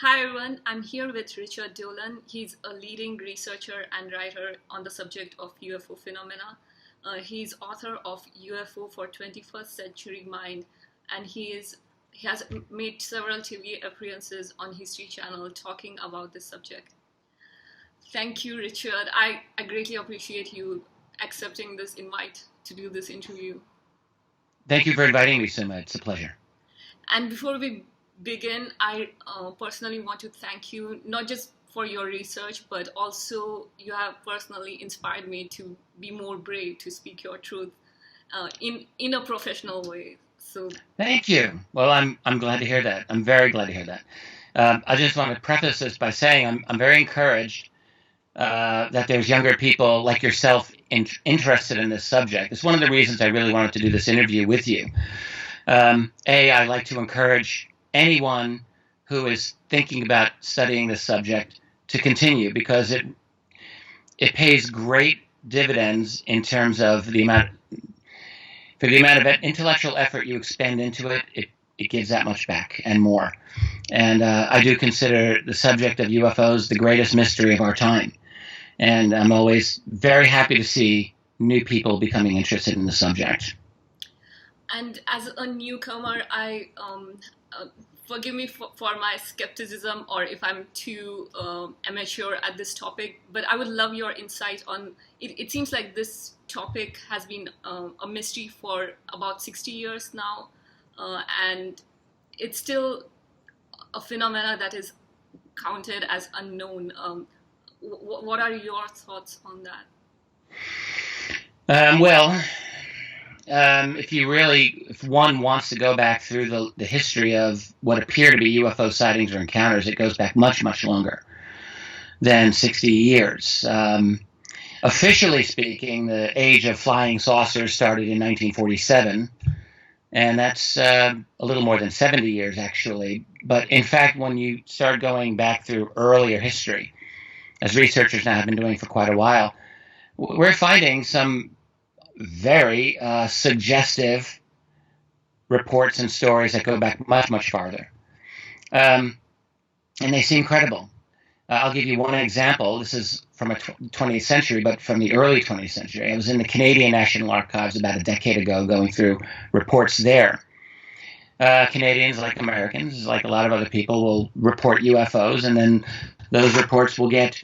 Hi everyone, I'm here with Richard Dolan. He's a leading researcher and writer on the subject of UFO phenomena. He's author of UFO for 21st Century Mind, and he has made several TV appearances on History Channel talking about this subject. Thank you, Richard. I greatly appreciate you accepting this invite to do this interview. Thank you for inviting me, Suma. It's a pleasure. And before we begin, I personally want to thank you not just for your research, but also you have personally inspired me to be more brave to speak your truth in a professional way. So Thank you. Well, I'm glad to hear that. I'm very glad to hear that. I just want to preface this by saying I'm very encouraged that there's younger people like yourself interested in this subject. It's one of the reasons I really wanted to do this interview with you. I like to encourage anyone who is thinking about studying this subject to continue because it pays great dividends in terms of the amount of intellectual effort you expend into it. It gives that much back and more. And I do consider the subject of UFOs the greatest mystery of our time. And I'm always very happy to see new people becoming interested in the subject. and as a newcomer, I forgive me for my skepticism or if I'm too amateur at this topic, but I would love your insight on it. It seems like this topic has been a mystery for about 60 years now, and it's still a phenomena that is counted as unknown. What are your thoughts on that? Well, if one wants to go back through the history of what appear to be UFO sightings or encounters, it goes back much, much longer than 60 years. Officially speaking, the age of flying saucers started in 1947, and that's a little more than 70 years, actually. But in fact, when you start going back through earlier history, as researchers now have been doing for quite a while, we're finding some very suggestive reports and stories that go back much, much farther. And they seem credible. I'll give you one example. This is from a 20th century, but from the early 20th century. I was in the Canadian National Archives about a decade ago going through reports there. Canadians, like Americans, like a lot of other people, will report UFOs, and then those reports will get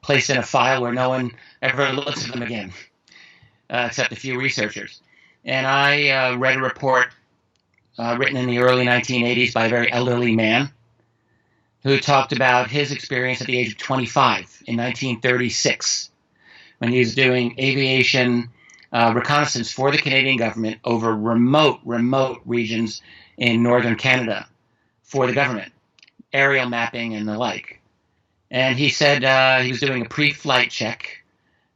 placed in a file where no one ever looks at them again. Except a few researchers. And I read a report written in the early 1980s by a very elderly man who talked about his experience at the age of 25 in 1936 when he was doing aviation reconnaissance for the Canadian government over remote regions in northern Canada for the government, aerial mapping and the like. And he said he was doing a pre-flight check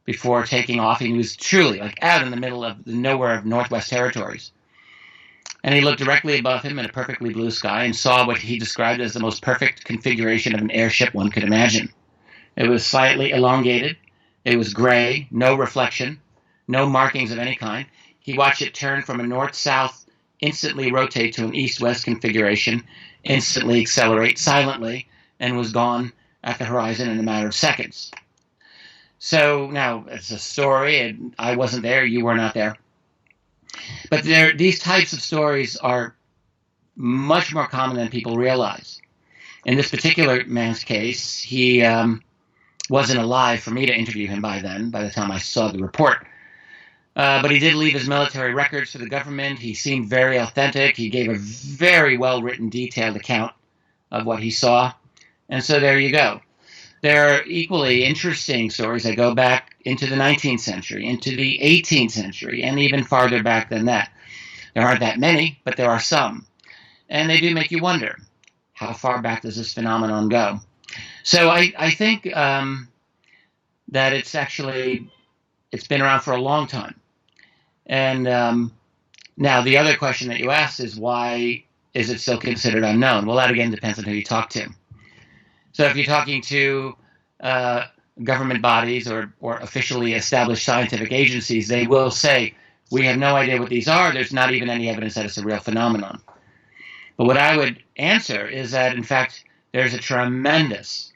before taking off. He was truly like out in the middle of the nowhere of Northwest Territories. And he looked directly above him in a perfectly blue sky and saw what he described as the most perfect configuration of an airship one could imagine. It was slightly elongated. It was gray, no reflection, no markings of any kind. He watched it turn from a north-south, instantly rotate to an east-west configuration, instantly accelerate silently, and was gone at the horizon in a matter of seconds. So now it's a story, and I wasn't there, you were not there. But these types of stories are much more common than people realize. In this particular man's case, he wasn't alive for me to interview him by the time I saw the report. But he did leave his military records for the government. He seemed very authentic. He gave a very well-written, detailed account of what he saw. And so there you go. There are equally interesting stories that go back into the 19th century, into the 18th century, and even farther back than that. There aren't that many, but there are some. And they do make you wonder, how far back does this phenomenon go? So I think that it's been around for a long time. And now the other question that you asked is, why is it still considered unknown? Well, that again depends on who you talk to. So if you're talking to government bodies or officially established scientific agencies, they will say, we have no idea what these are. There's not even any evidence that it's a real phenomenon. But what I would answer is that, in fact, there's a tremendous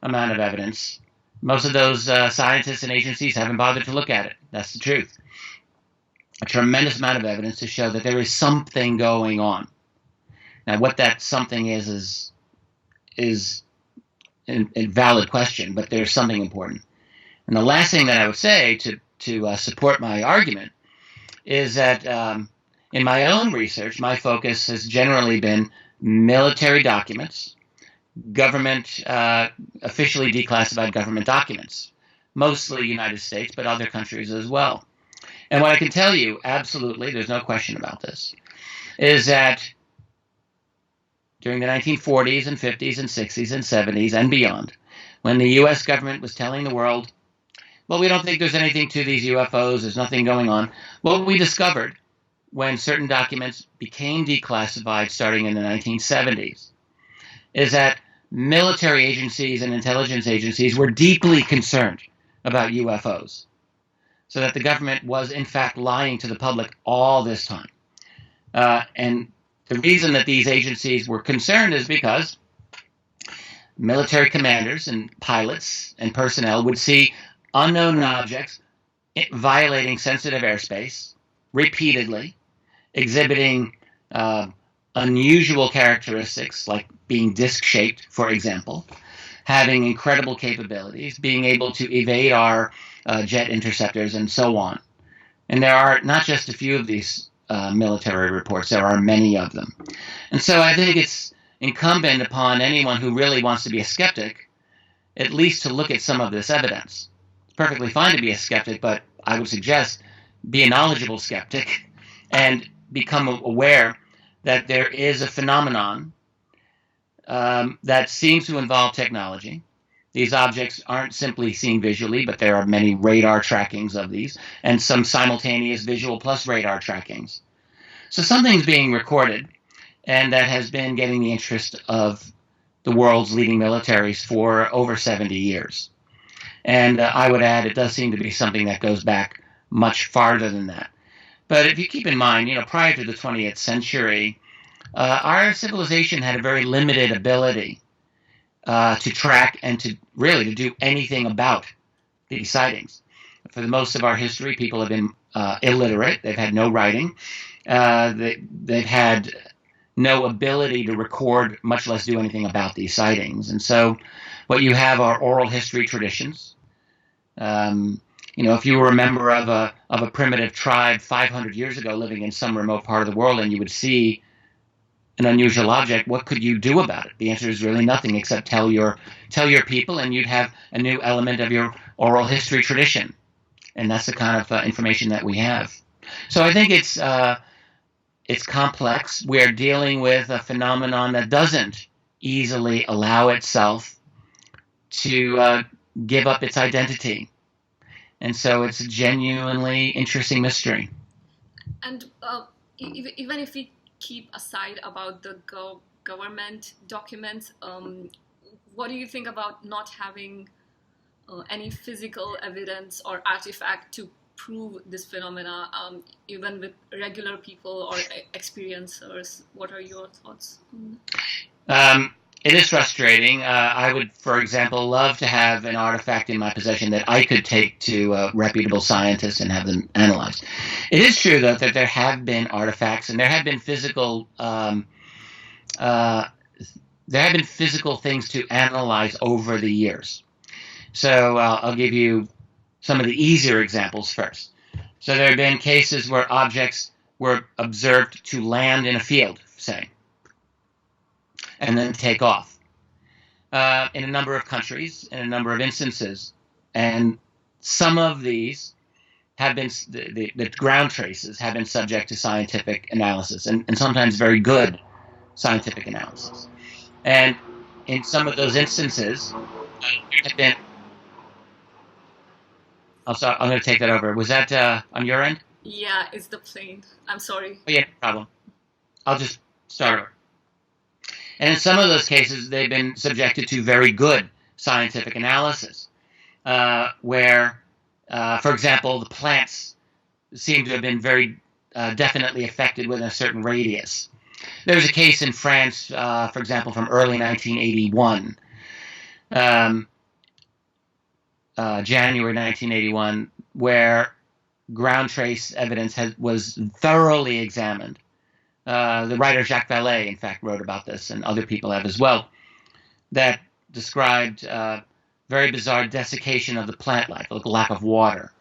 amount of evidence. Most of those scientists and agencies haven't bothered to look at it. That's the truth. A tremendous amount of evidence to show that there is something going on. Now, what that something is a valid question, but there's something important. And the last thing that I would say to support my argument is that in my own research, my focus has generally been military documents, government, officially declassified government documents, mostly United States, but other countries as well. And what I can tell you, absolutely, there's no question about this, is that during the 1940s and 50s and 60s and 70s and beyond, when the U.S. government was telling the world, well, we don't think there's anything to these UFOs, there's nothing going on, what we discovered when certain documents became declassified starting in the 1970s is that military agencies and intelligence agencies were deeply concerned about UFOs, so that the government was in fact lying to the public all this time. And the reason that these agencies were concerned is because military commanders and pilots and personnel would see unknown objects violating sensitive airspace repeatedly, exhibiting unusual characteristics like being disc-shaped, for example, having incredible capabilities, being able to evade our jet interceptors, and so on. And there are not just a few of these military reports, there are many of them. And so I think it's incumbent upon anyone who really wants to be a skeptic at least to look at some of this evidence. It's perfectly fine to be a skeptic, but I would suggest be a knowledgeable skeptic and become aware that there is a phenomenon that seems to involve technology. These objects aren't simply seen visually, but there are many radar trackings of these, and some simultaneous visual plus radar trackings. So something's being recorded, and that has been getting the interest of the world's leading militaries for over 70 years. And I would add, it does seem to be something that goes back much farther than that. But if you keep in mind, prior to the 20th century, our civilization had a very limited ability to track and to do anything about these sightings. For the most of our history, people have been illiterate. They've had no writing. They've had no ability to record, much less do anything about these sightings. And so what you have are oral history traditions. If you were a member of a primitive tribe 500 years ago living in some remote part of the world and you would see an unusual object, what could you do about it? The answer is really nothing except tell your people, and you'd have a new element of your oral history tradition. And that's the kind of information that we have. So I think it's complex. We're dealing with a phenomenon that doesn't easily allow itself to give up its identity. And so it's a genuinely interesting mystery. And even if we keep aside about the government documents, what do you think about not having any physical evidence or artifact to prove this phenomena, even with regular people or experiencers? What are your thoughts? It is frustrating. I would, for example, love to have an artifact in my possession that I could take to reputable scientists and have them analyzed. It is true, though, that there have been artifacts and there have been physical things to analyze over the years. So I'll give you some of the easier examples first. So there have been cases where objects were observed to land in a field, say, and then take off in a number of countries, in a number of instances. And some of these have been, the ground traces have been subject to scientific analysis, and sometimes very good scientific analysis. And in some of those instances, have been... I'm sorry, I'm going to take that over. Was that on your end? Yeah, it's the plane. I'm sorry. Oh, yeah, no problem. I'll just start over. And in some of those cases, they've been subjected to very good scientific analysis, where, for example, the plants seem to have been very definitely affected within a certain radius. There was a case in France, for example, from early 1981, January 1981, where ground trace evidence was thoroughly examined. The writer Jacques Vallée, in fact, wrote about this, and other people have as well, that described very bizarre desiccation of the plant life, like lack of water,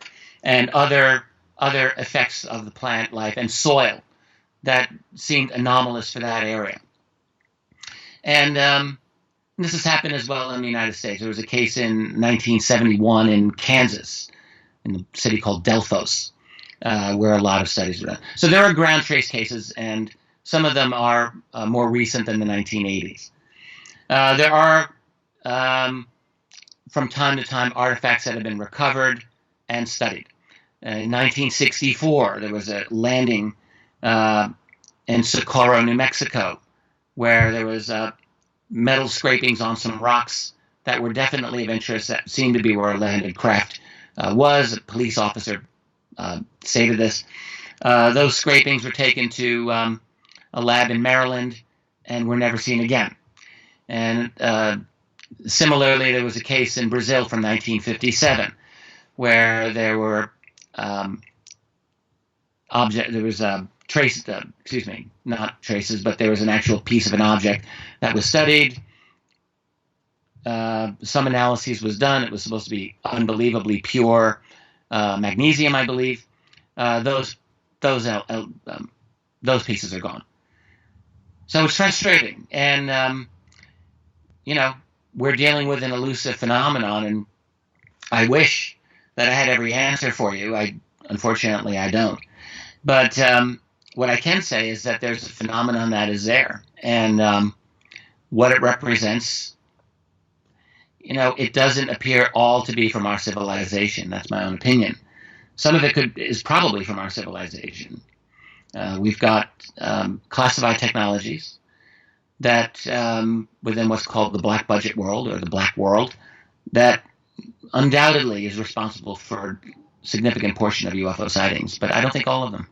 and other effects of the plant life and soil that seemed anomalous for that area. And this has happened as well in the United States. There was a case in 1971 in Kansas, in a city called Delphos, where a lot of studies were done. So there are ground trace cases, and some of them are more recent than the 1980s. There are, from time to time, artifacts that have been recovered and studied. In 1964, there was a landing in Socorro, New Mexico, where there was metal scrapings on some rocks that were definitely of interest, that seemed to be where a landed craft was. A police officer stated this. Those scrapings were taken to a lab in Maryland and were never seen again. And similarly, there was a case in Brazil from 1957 where there were not traces, but there was an actual piece of an object that was studied. Some analysis was done. It was supposed to be unbelievably pure magnesium, I believe. Those pieces are gone. So it's frustrating, and we're dealing with an elusive phenomenon, and I wish that I had every answer for you. Unfortunately, I don't. But what I can say is that there's a phenomenon that is there, and what it represents, it doesn't appear all to be from our civilization. That's my own opinion. Some of it is probably from our civilization. We've got classified technologies that within what's called the black budget world, or the black world, that undoubtedly is responsible for a significant portion of UFO sightings, but I don't think all of them.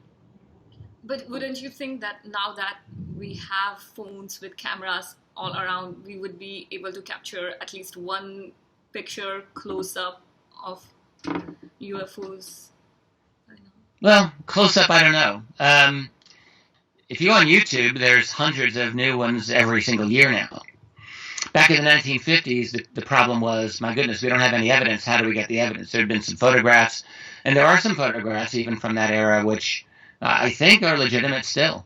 But wouldn't you think that now that we have phones with cameras all around, we would be able to capture at least one picture close up of UFOs? Well, close up, I don't know. If you go on YouTube, there's hundreds of new ones every single year now. Back in the 1950s, the problem was, my goodness, we don't have any evidence. How do we get the evidence? There had been some photographs, and there are some photographs even from that era, which I think are legitimate still.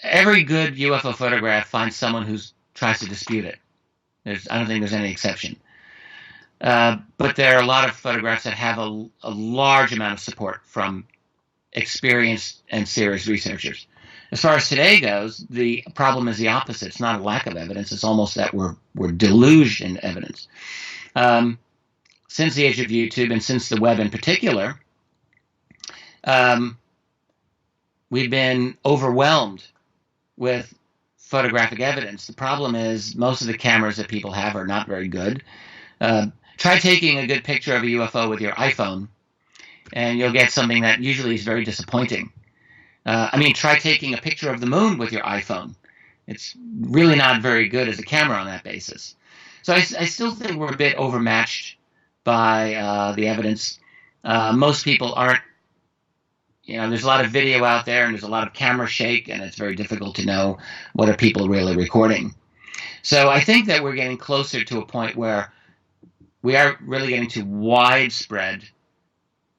Every good UFO photograph finds someone who tries to dispute it. I don't think there's any exception. But there are a lot of photographs that have a large amount of support from experienced and serious researchers. As far as today goes, the problem is the opposite. It's not a lack of evidence. It's almost that we're deluged in evidence. Since the age of YouTube, and since the web in particular, we've been overwhelmed with photographic evidence. The problem is most of the cameras that people have are not very good. Try taking a good picture of a UFO with your iPhone, and you'll get something that usually is very disappointing. Try taking a picture of the moon with your iPhone. It's really not very good as a camera on that basis. So I still think we're a bit overmatched by the evidence. Most people aren't. There's a lot of video out there, and there's a lot of camera shake, and it's very difficult to know what are people really recording. So I think that we're getting closer to a point where we are really getting to widespread,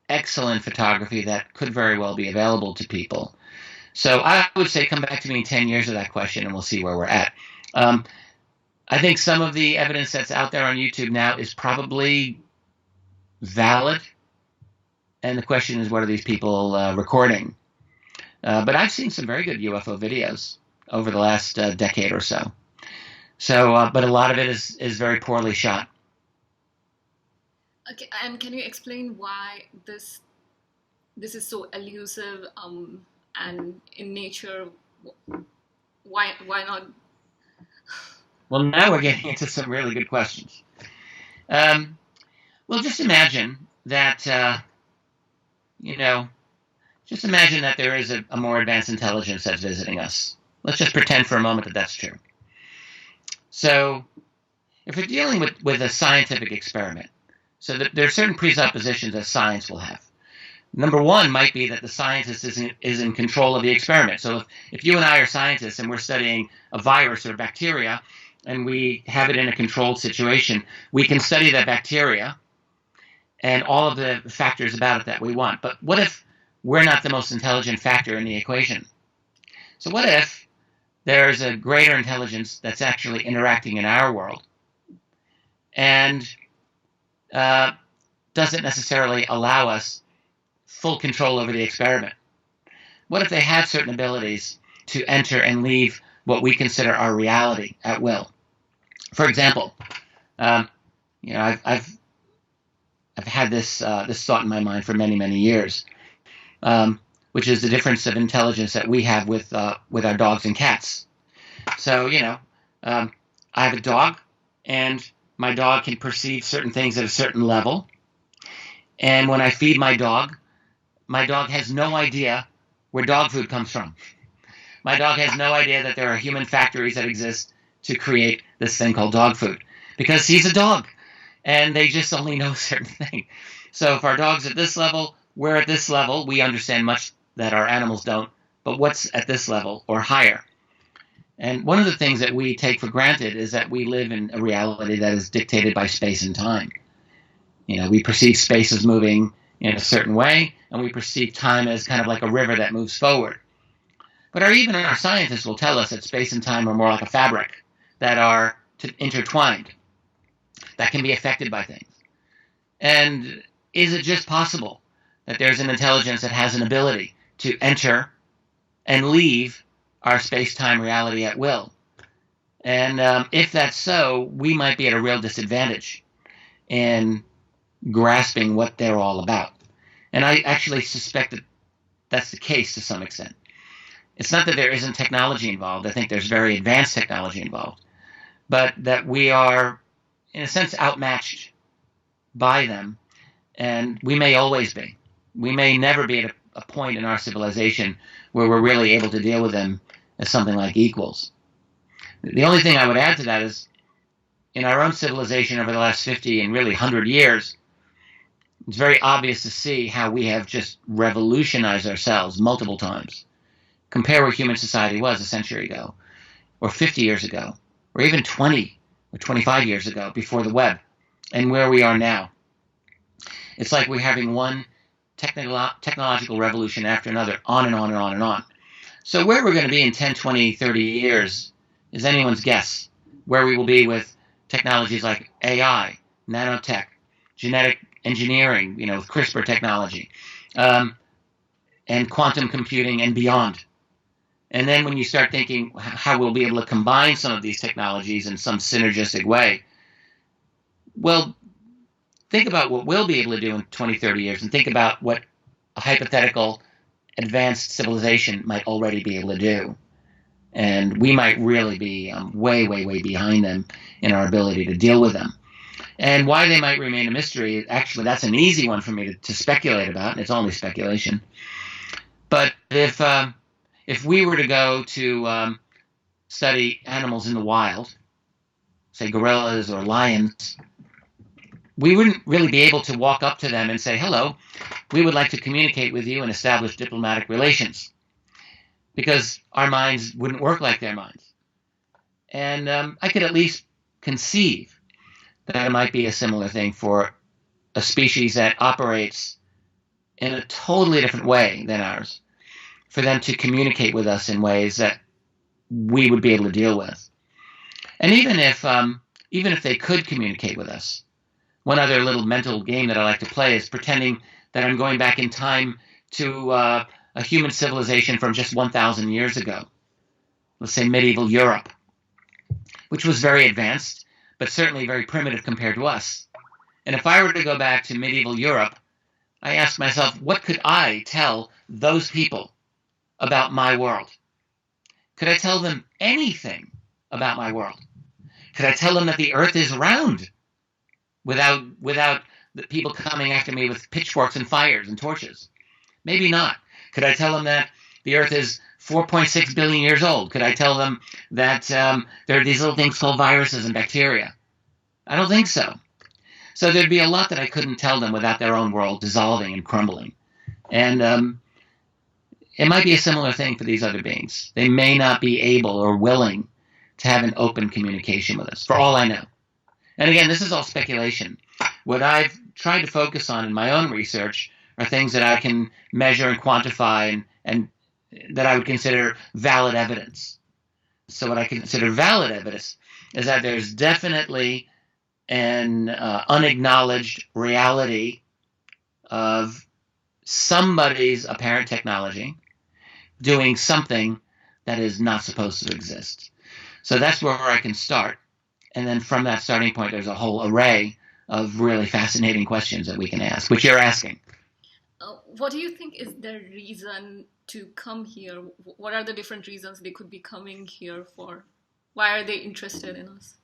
excellent photography that could very well be available to people. So I would say come back to me in 10 years of that question, and we'll see where we're at. I think some of the evidence that's out there on YouTube now is probably valid. And the question is, what are these people recording? But I've seen some very good UFO videos over the last decade or so. But a lot of it is very poorly shot. Okay, and can you explain why this is so elusive and in nature? Why not? Well, now we're getting into some really good questions. Well, just imagine that Just imagine that there is a more advanced intelligence that's visiting us. Let's just pretend for a moment that that's true. So if we're dealing with a scientific experiment, so there are certain presuppositions that science will have. Number one might be that the scientist is in control of the experiment. So if you and I are scientists and we're studying a virus or bacteria and we have it in a controlled situation, we can study that bacteria and all of the factors about it that we want. But what if we're not the most intelligent factor in the equation? So what if there's a greater intelligence that's actually interacting in our world and doesn't necessarily allow us full control over the experiment? What if they have certain abilities to enter and leave what we consider our reality at will? For example, I've had this thought in my mind for many, many years, which is the difference of intelligence that we have with our dogs and cats. So, I have a dog, and my dog can perceive certain things at a certain level. And when I feed my dog has no idea where dog food comes from. My dog has no idea that there are human factories that exist to create this thing called dog food, because he's a dog, and they just only know a certain thing. So if our dog's at this level, we're at this level. We understand much that our animals don't, but what's at this level or higher? And one of the things that we take for granted is that we live in a reality that is dictated by space and time. We perceive space as moving in a certain way, and we perceive time as kind of like a river that moves forward. But even our scientists will tell us that space and time are more like a fabric that are intertwined, that can be affected by things. And is it just possible that there's an intelligence that has an ability to enter and leave our space-time reality at will? And if that's so, we might be at a real disadvantage in grasping what they're all about. And I actually suspect that that's the case to some extent. It's not that there isn't technology involved. I think there's very advanced technology involved. But that we are, in a sense, outmatched by them. And we may always be. We may never be at a point in our civilization where we're really able to deal with them as something like equals. The only thing I would add to that is, in our own civilization over the last 50 and really 100 years, it's very obvious to see how we have just revolutionized ourselves multiple times. Compare where human society was a century ago, or 50 years ago, or even 20 or 25 years ago before the web, and where we are now. It's like we're having one technological revolution after another, on and on and on and on. So where we're going to be in 10, 20, 30 years is anyone's guess. Where we will be with technologies like AI, nanotech, genetic engineering, with CRISPR technology, and quantum computing and beyond. And then when you start thinking how we'll be able to combine some of these technologies in some synergistic way, well, think about what we'll be able to do in 20, 30 years, and think about what a hypothetical advanced civilization might already be able to do. And we might really be way, way, way behind them in our ability to deal with them. And why they might remain a mystery, actually, that's an easy one for me to speculate about, and it's only speculation. But if we were to go to study animals in the wild, say gorillas or lions, we wouldn't really be able to walk up to them and say, hello, we would like to communicate with you and establish diplomatic relations, because our minds wouldn't work like their minds. And I could at least conceive that it might be a similar thing for a species that operates in a totally different way than ours, for them to communicate with us in ways that we would be able to deal with. And even if they could communicate with us, one other little mental game that I like to play is pretending that I'm going back in time to a human civilization from just 1,000 years ago. Let's say medieval Europe, which was very advanced, but certainly very primitive compared to us. And if I were to go back to medieval Europe, I ask myself, what could I tell those people about my world? Could I tell them anything about my world? Could I tell them that the earth is round without the people coming after me with pitchforks and fires and torches? Maybe not. Could I tell them that the Earth is 4.6 billion years old? Could I tell them that there are these little things called viruses and bacteria? I don't think so. So there'd be a lot that I couldn't tell them without their own world dissolving and crumbling. And it might be a similar thing for these other beings. They may not be able or willing to have an open communication with us, for all I know. And again, this is all speculation. What I've tried to focus on in my own research are things that I can measure and quantify and that I would consider valid evidence. So what I consider valid evidence is that there's definitely an unacknowledged reality of somebody's apparent technology doing something that is not supposed to exist. So that's where I can start. And then from that starting point, there's a whole array of really fascinating questions that we can ask, which you're asking. What do you think is their reason to come here? What are the different reasons they could be coming here for? Why are they interested in us?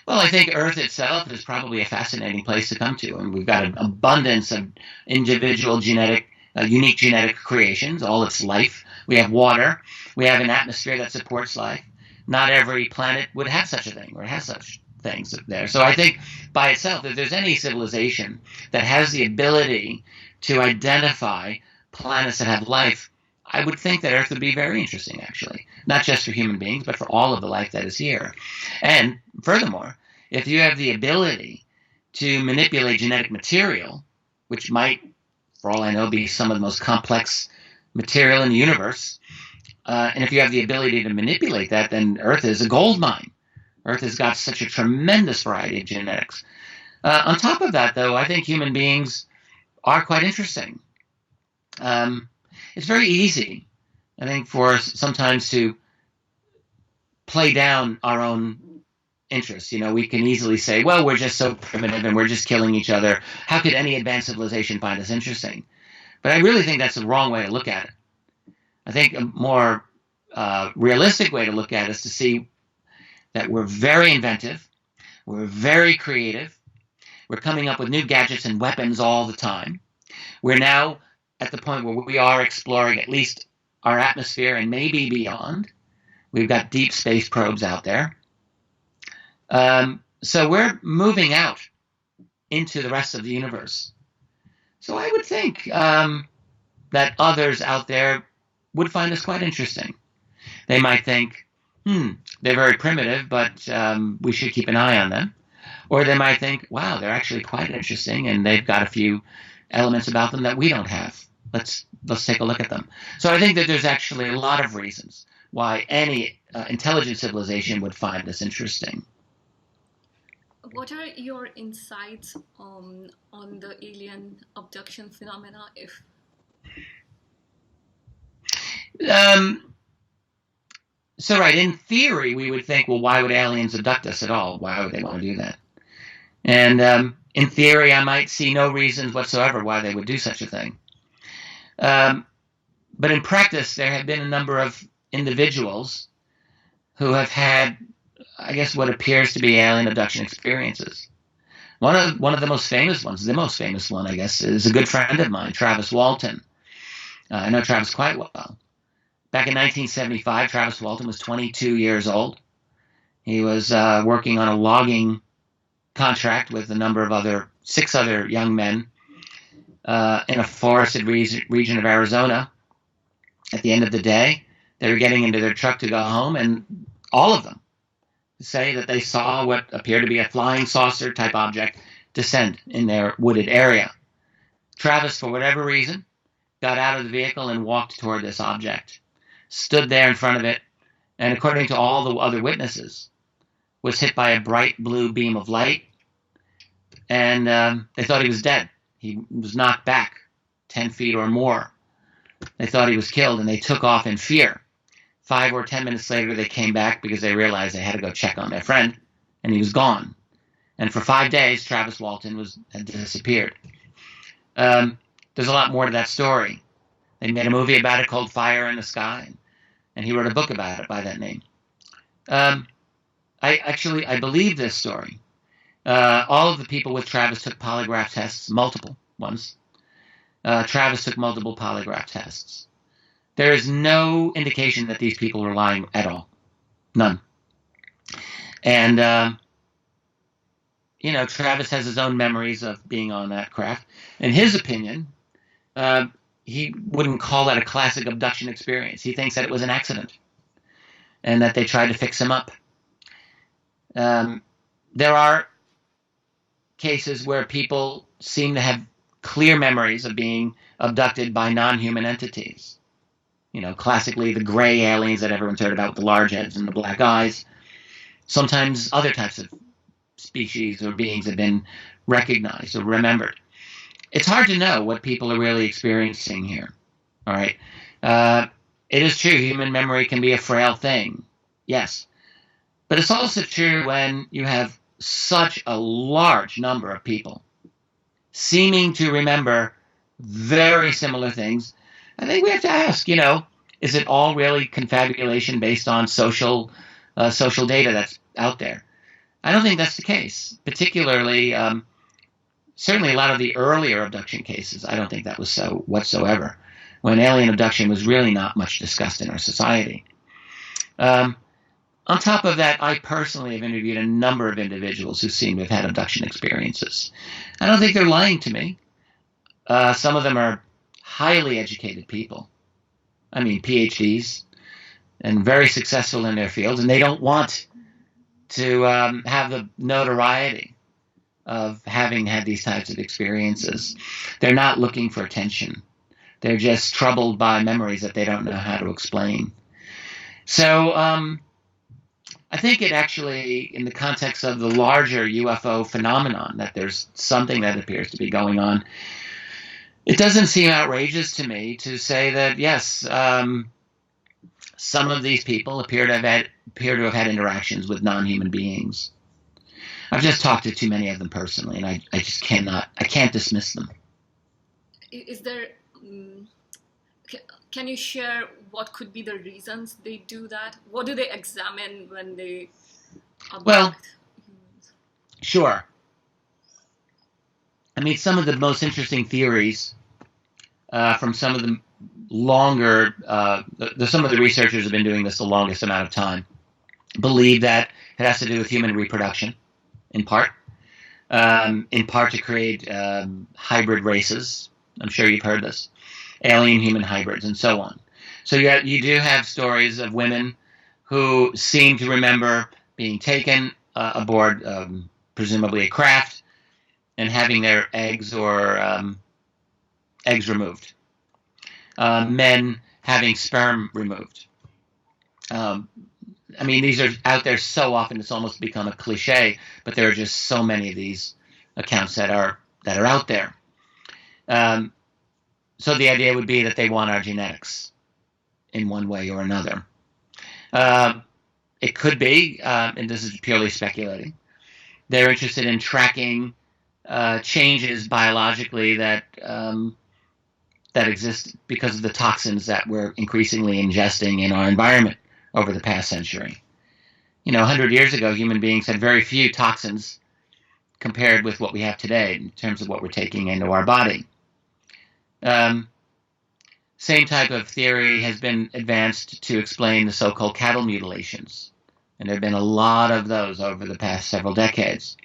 Well, I think Earth itself is probably a fascinating place to come to. And we've got an abundance of individual unique genetic creations, all its life. We have water. We have an atmosphere that supports life. Not every planet would have such a thing or has such things there. So I think by itself, if there's any civilization that has the ability to identify planets that have life, I would think that Earth would be very interesting, actually. Not just for human beings, but for all of the life that is here. And furthermore, if you have the ability to manipulate genetic material, which might, for all I know, be some of the most complex material in the universe, and if you have the ability to manipulate that, then Earth is a gold mine. Earth has got such a tremendous variety of genetics. On top of that, though, I think human beings are quite interesting. It's very easy, I think, for us sometimes to play down our own interests. You know, we can easily say, well, we're just so primitive and we're just killing each other. How could any advanced civilization find us interesting? But I really think that's the wrong way to look at it. I think a more realistic way to look at it is to see that we're very inventive, we're very creative, we're coming up with new gadgets and weapons all the time. We're now at the point where we are exploring at least our atmosphere and maybe beyond. We've got deep space probes out there. So we're moving out into the rest of the universe. So I would think that others out there would find us quite interesting. They might think, they're very primitive, but we should keep an eye on them. Or they might think, wow, they're actually quite interesting and they've got a few elements about them that we don't have. Let's take a look at them. So I think that there's actually a lot of reasons why any intelligent civilization would find this interesting. What are your insights on the alien abduction phenomena? So right, in theory, we would think, well, why would aliens abduct us at all? Why would they want to do that? And in theory, I might see no reasons whatsoever why they would do such a thing. But in practice, there have been a number of individuals who have had, I guess, what appears to be alien abduction experiences. One of the most famous ones, the most famous one, I guess, is a good friend of mine, Travis Walton. I know Travis quite well. Back in 1975, Travis Walton was 22 years old. He was working on a logging contract with a number of 6 other young men in a forested region of Arizona. At the end of the day, they were getting into their truck to go home, and all of them say that they saw what appeared to be a flying saucer type object descend in their wooded area. Travis, for whatever reason, got out of the vehicle and walked toward this object, stood there in front of it, and according to all the other witnesses, was hit by a bright blue beam of light, and they thought he was dead. He was knocked back 10 feet or more. They thought he was killed, and they took off in fear. 5 or 10 minutes later, they came back because they realized they had to go check on their friend, and he was gone. And for 5 days, Travis Walton had disappeared. There's a lot more to that story. They made a movie about it called Fire in the Sky, and he wrote a book about it by that name. I believe this story. All of the people with Travis took polygraph tests, multiple ones. Travis took multiple polygraph tests. There is no indication that these people were lying at all. None. And, Travis has his own memories of being on that craft. In his opinion, he wouldn't call that a classic abduction experience. He thinks that it was an accident and that they tried to fix him up. There are cases where people seem to have clear memories of being abducted by non-human entities. Classically the gray aliens that everyone's heard about with the large heads and the black eyes. Sometimes other types of species or beings have been recognized or remembered. It's hard to know what people are really experiencing here. All right. It is true, human memory can be a frail thing. Yes. But it's also true when you have such a large number of people seeming to remember very similar things. I think we have to ask, is it all really confabulation based on social data that's out there? I don't think that's the case. Particularly, certainly a lot of the earlier abduction cases, I don't think that was so whatsoever, when alien abduction was really not much discussed in our society. On top of that, I personally have interviewed a number of individuals who seem to have had abduction experiences. I don't think they're lying to me. Some of them are highly educated people. I mean, PhDs, and very successful in their fields, and they don't want to have the notoriety of having had these types of experiences. They're not looking for attention. They're just troubled by memories that they don't know how to explain. So I think it actually, in the context of the larger UFO phenomenon, that there's something that appears to be going on, it doesn't seem outrageous to me to say that, yes, some of these people appear to have had interactions with non-human beings. I've just talked to too many of them personally, and I just can't dismiss them. Is there, can you share what could be the reasons they do that? What do they examine when they abduct? Well, sure. I mean, some of the most interesting theories from some of the longer, some of the researchers have been doing this the longest amount of time, believe that it has to do with human reproduction, in part to create hybrid races. I'm sure you've heard this, alien-human hybrids, and so on. So you do have stories of women who seem to remember being taken aboard, presumably a craft, and having their eggs removed. Men having sperm removed. I mean, these are out there so often it's almost become a cliche, but there are just so many of these accounts that are out there. So the idea would be that they want our genetics in one way or another. It could be, and this is purely speculating, they're interested in tracking changes biologically that exist because of the toxins that we're increasingly ingesting in our environment over the past century. 100 years ago, human beings had very few toxins compared with what we have today in terms of what we're taking into our body. Same type of theory has been advanced to explain the so-called cattle mutilations, and there have been a lot of those over the past several decades.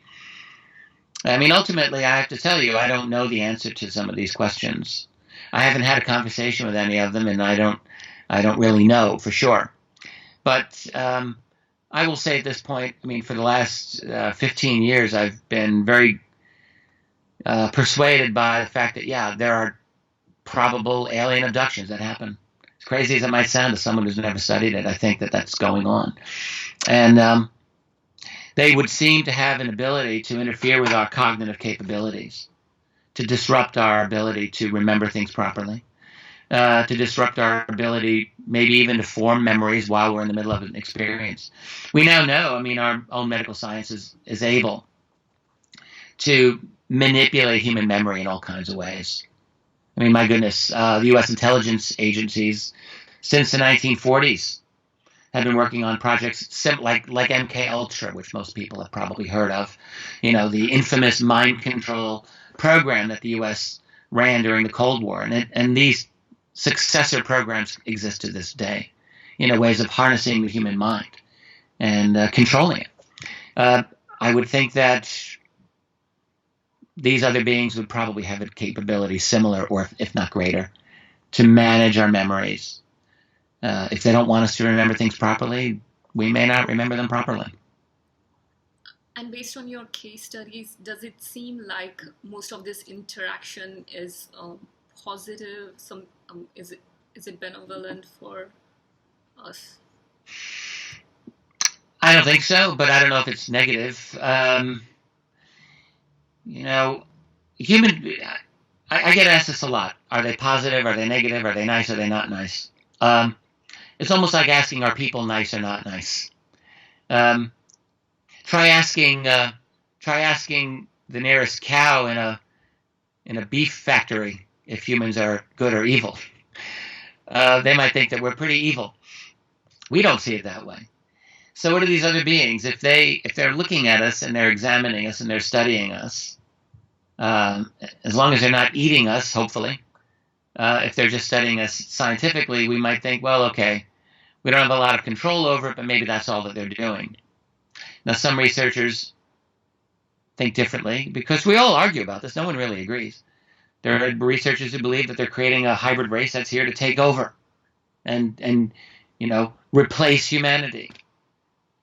I mean, ultimately, I have to tell you, I don't know the answer to some of these questions. I haven't had a conversation with any of them, and I don't really know for sure. But I will say at this point, I mean, for the last 15 years, I've been very persuaded by the fact that, yeah, there are probable alien abductions that happen. As crazy as it might sound to someone who's never studied it, I think that that's going on. And they would seem to have an ability to interfere with our cognitive capabilities, to disrupt our ability to remember things properly, to disrupt our ability maybe even to form memories while we're in the middle of an experience. We now know, I mean, our own medical science is able to manipulate human memory in all kinds of ways. I mean, my goodness, the U.S. intelligence agencies since the 1940s have been working on projects like MK Ultra, which most people have probably heard of. The infamous mind control program that the U.S. ran during the Cold War, and these successor programs exist to this day, ways of harnessing the human mind and controlling it. I would think that these other beings would probably have a capability similar, or if not greater, to manage our memories. If they don't want us to remember things properly, we may not remember them properly. And based on your case studies, does it seem like most of this interaction is positive? Is it benevolent for us? I don't think so, but I don't know if it's negative. I get asked this a lot. Are they positive? Are they negative? Are they nice? Are they not nice? It's almost like asking, are people nice or not nice? Try asking the nearest cow in a beef factory if humans are good or evil. They might think that we're pretty evil. We don't see it that way. So what are these other beings? If they're looking at us and they're examining us and they're studying us, as long as they're not eating us, hopefully, if they're just studying us scientifically, we might think, well, okay, we don't have a lot of control over it, but maybe that's all that they're doing. Now, some researchers think differently because we all argue about this. No one really agrees. There are researchers who believe that they're creating a hybrid race that's here to take over and replace humanity.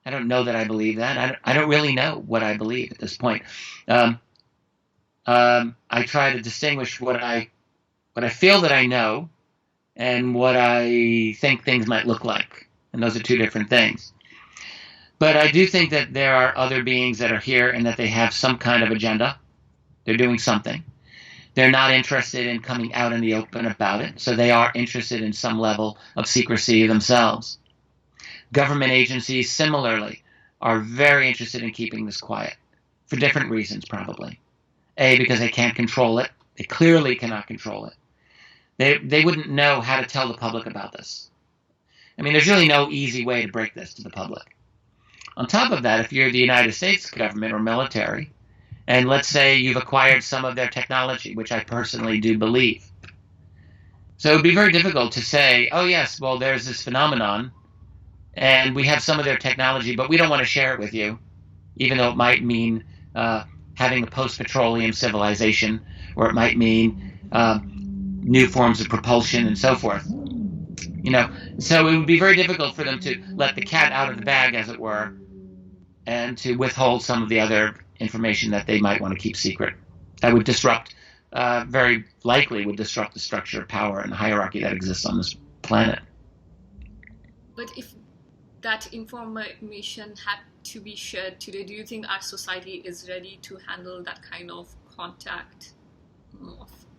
I don't know that I believe that. I don't really know what I believe at this point. I try to distinguish what I feel that I know and what I think things might look like. And those are two different things. But I do think that there are other beings that are here and that they have some kind of agenda. They're doing something. They're not interested in coming out in the open about it. So they are interested in some level of secrecy themselves. Government agencies, similarly, are very interested in keeping this quiet for different reasons, probably. A, because they can't control it. They clearly cannot control it. They wouldn't know how to tell the public about this. I mean, there's really no easy way to break this to the public. On top of that, if you're the United States government or military, and let's say you've acquired some of their technology, which I personally do believe. So it would be very difficult to say, oh yes, well, there's this phenomenon, and we have some of their technology, but we don't want to share it with you, even though it might mean having a post-petroleum civilization, or it might mean new forms of propulsion and so forth. So it would be very difficult for them to let the cat out of the bag, as it were, and to withhold some of the other information that they might want to keep secret. That would very likely would disrupt the structure of power and the hierarchy that exists on this planet. But if that information had to be shared today, do you think our society is ready to handle that kind of contact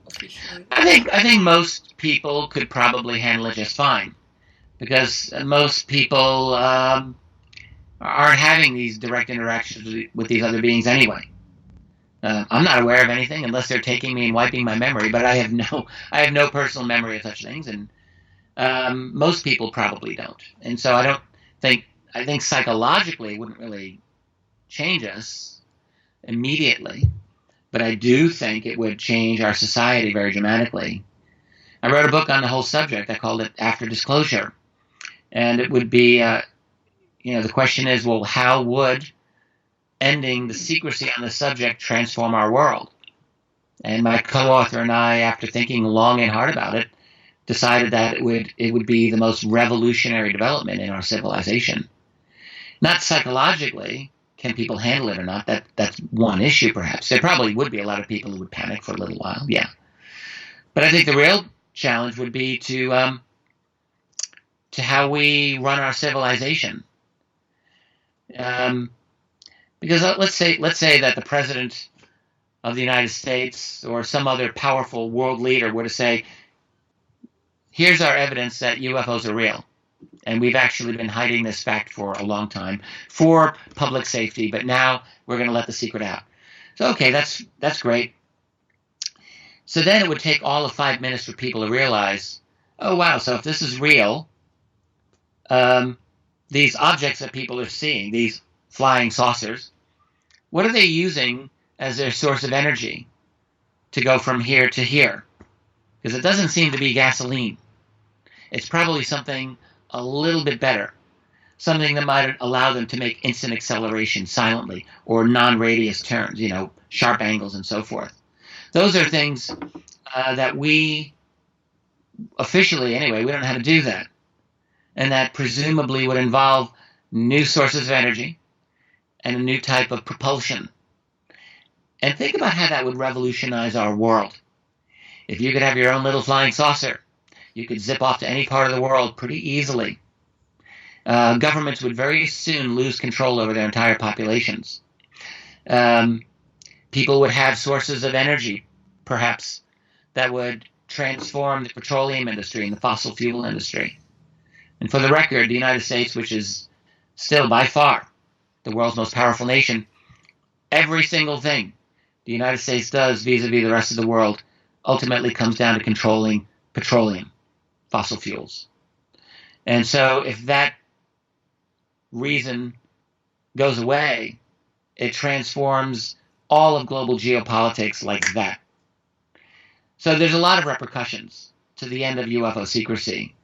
officially? I think most people could probably handle it just fine, because most people aren't having these direct interactions with these other beings anyway. I'm not aware of anything unless they're taking me and wiping my memory, but I have no personal memory of such things, and most people probably don't. And so I think psychologically it wouldn't really change us immediately, but I do think it would change our society very dramatically. I wrote a book on the whole subject. I called it After Disclosure. And it would be, the question is, well, how would ending the secrecy on the subject transform our world? And my co-author and I, after thinking long and hard about it, decided that it would be the most revolutionary development in our civilization. Not psychologically, can people handle it or not? That's one issue, perhaps. There probably would be a lot of people who would panic for a little while, yeah. But I think the real challenge would be to how we run our civilization. Because let's say that the president of the United States or some other powerful world leader were to say, here's our evidence that UFOs are real. And we've actually been hiding this fact for a long time for public safety, but now we're going to let the secret out. So, okay, that's great. So then it would take all of 5 minutes for people to realize, oh, wow, so if this is real, these objects that people are seeing, these flying saucers, what are they using as their source of energy to go from here to here? because it doesn't seem to be gasoline. It's probably something a little bit better, something that might allow them to make instant acceleration silently or non-radius turns, sharp angles and so forth. Those are things that we, officially anyway, we don't know how to do that. And that presumably would involve new sources of energy and a new type of propulsion. And think about how that would revolutionize our world. If you could have your own little flying saucer, you could zip off to any part of the world pretty easily. Governments would very soon lose control over their entire populations. People would have sources of energy, perhaps, that would transform the petroleum industry and the fossil fuel industry. And for the record, the United States, which is still by far the world's most powerful nation, every single thing the United States does vis-a-vis the rest of the world ultimately comes down to controlling petroleum, fossil fuels. And so if that reason goes away, it transforms all of global geopolitics like that. So there's a lot of repercussions to the end of UFO secrecy.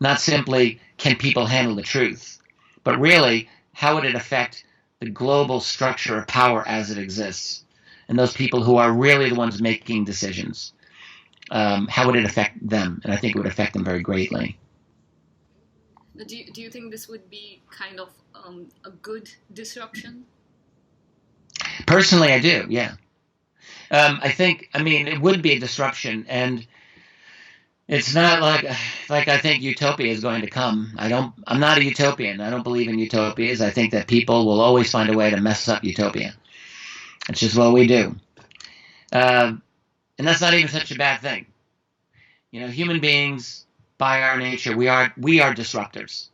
Not simply, can people handle the truth, but really, how would it affect the global structure of power as it exists? And those people who are really the ones making decisions, how would it affect them? And I think it would affect them very greatly. Do you think this would be kind of a good disruption? Personally, I do, yeah. It would be a disruption, and it's not like I think utopia is going to come. I'm not a utopian. I don't believe in utopias. I think that people will always find a way to mess up utopia. It's just what we do. And that's not even such a bad thing. Human beings, by our nature, we are disruptors.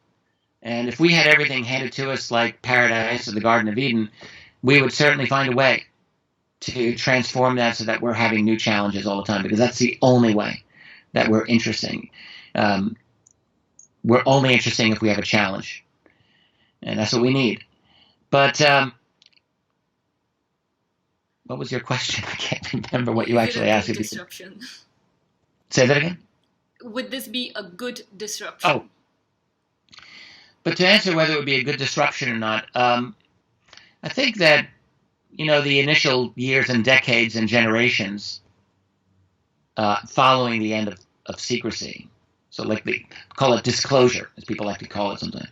And if we had everything handed to us like paradise or the Garden of Eden, we would certainly find a way to transform that so that we're having new challenges all the time, because that's the only way that we're interesting. We're only interesting if we have a challenge. And that's what we need. But what was your question? I can't remember what you actually asked. Disruption. Say that again? Would this be a good disruption? Oh. But to answer whether it would be a good disruption or not, I think that, the initial years and decades and generations following the end of secrecy, so call it disclosure, as people like to call it sometimes.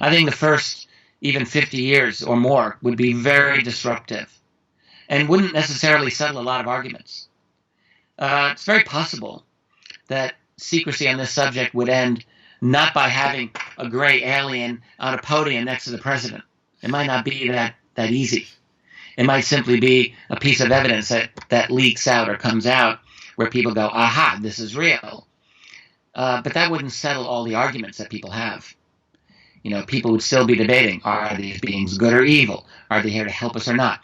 I think the first even 50 years or more would be very disruptive and wouldn't necessarily settle a lot of arguments. It's very possible that secrecy on this subject would end not by having a gray alien on a podium next to the president. It might not be that easy. It might simply be a piece of evidence that leaks out or comes out where people go, aha, this is real. But that wouldn't settle all the arguments that people have. People would still be debating, are these beings good or evil? Are they here to help us or not?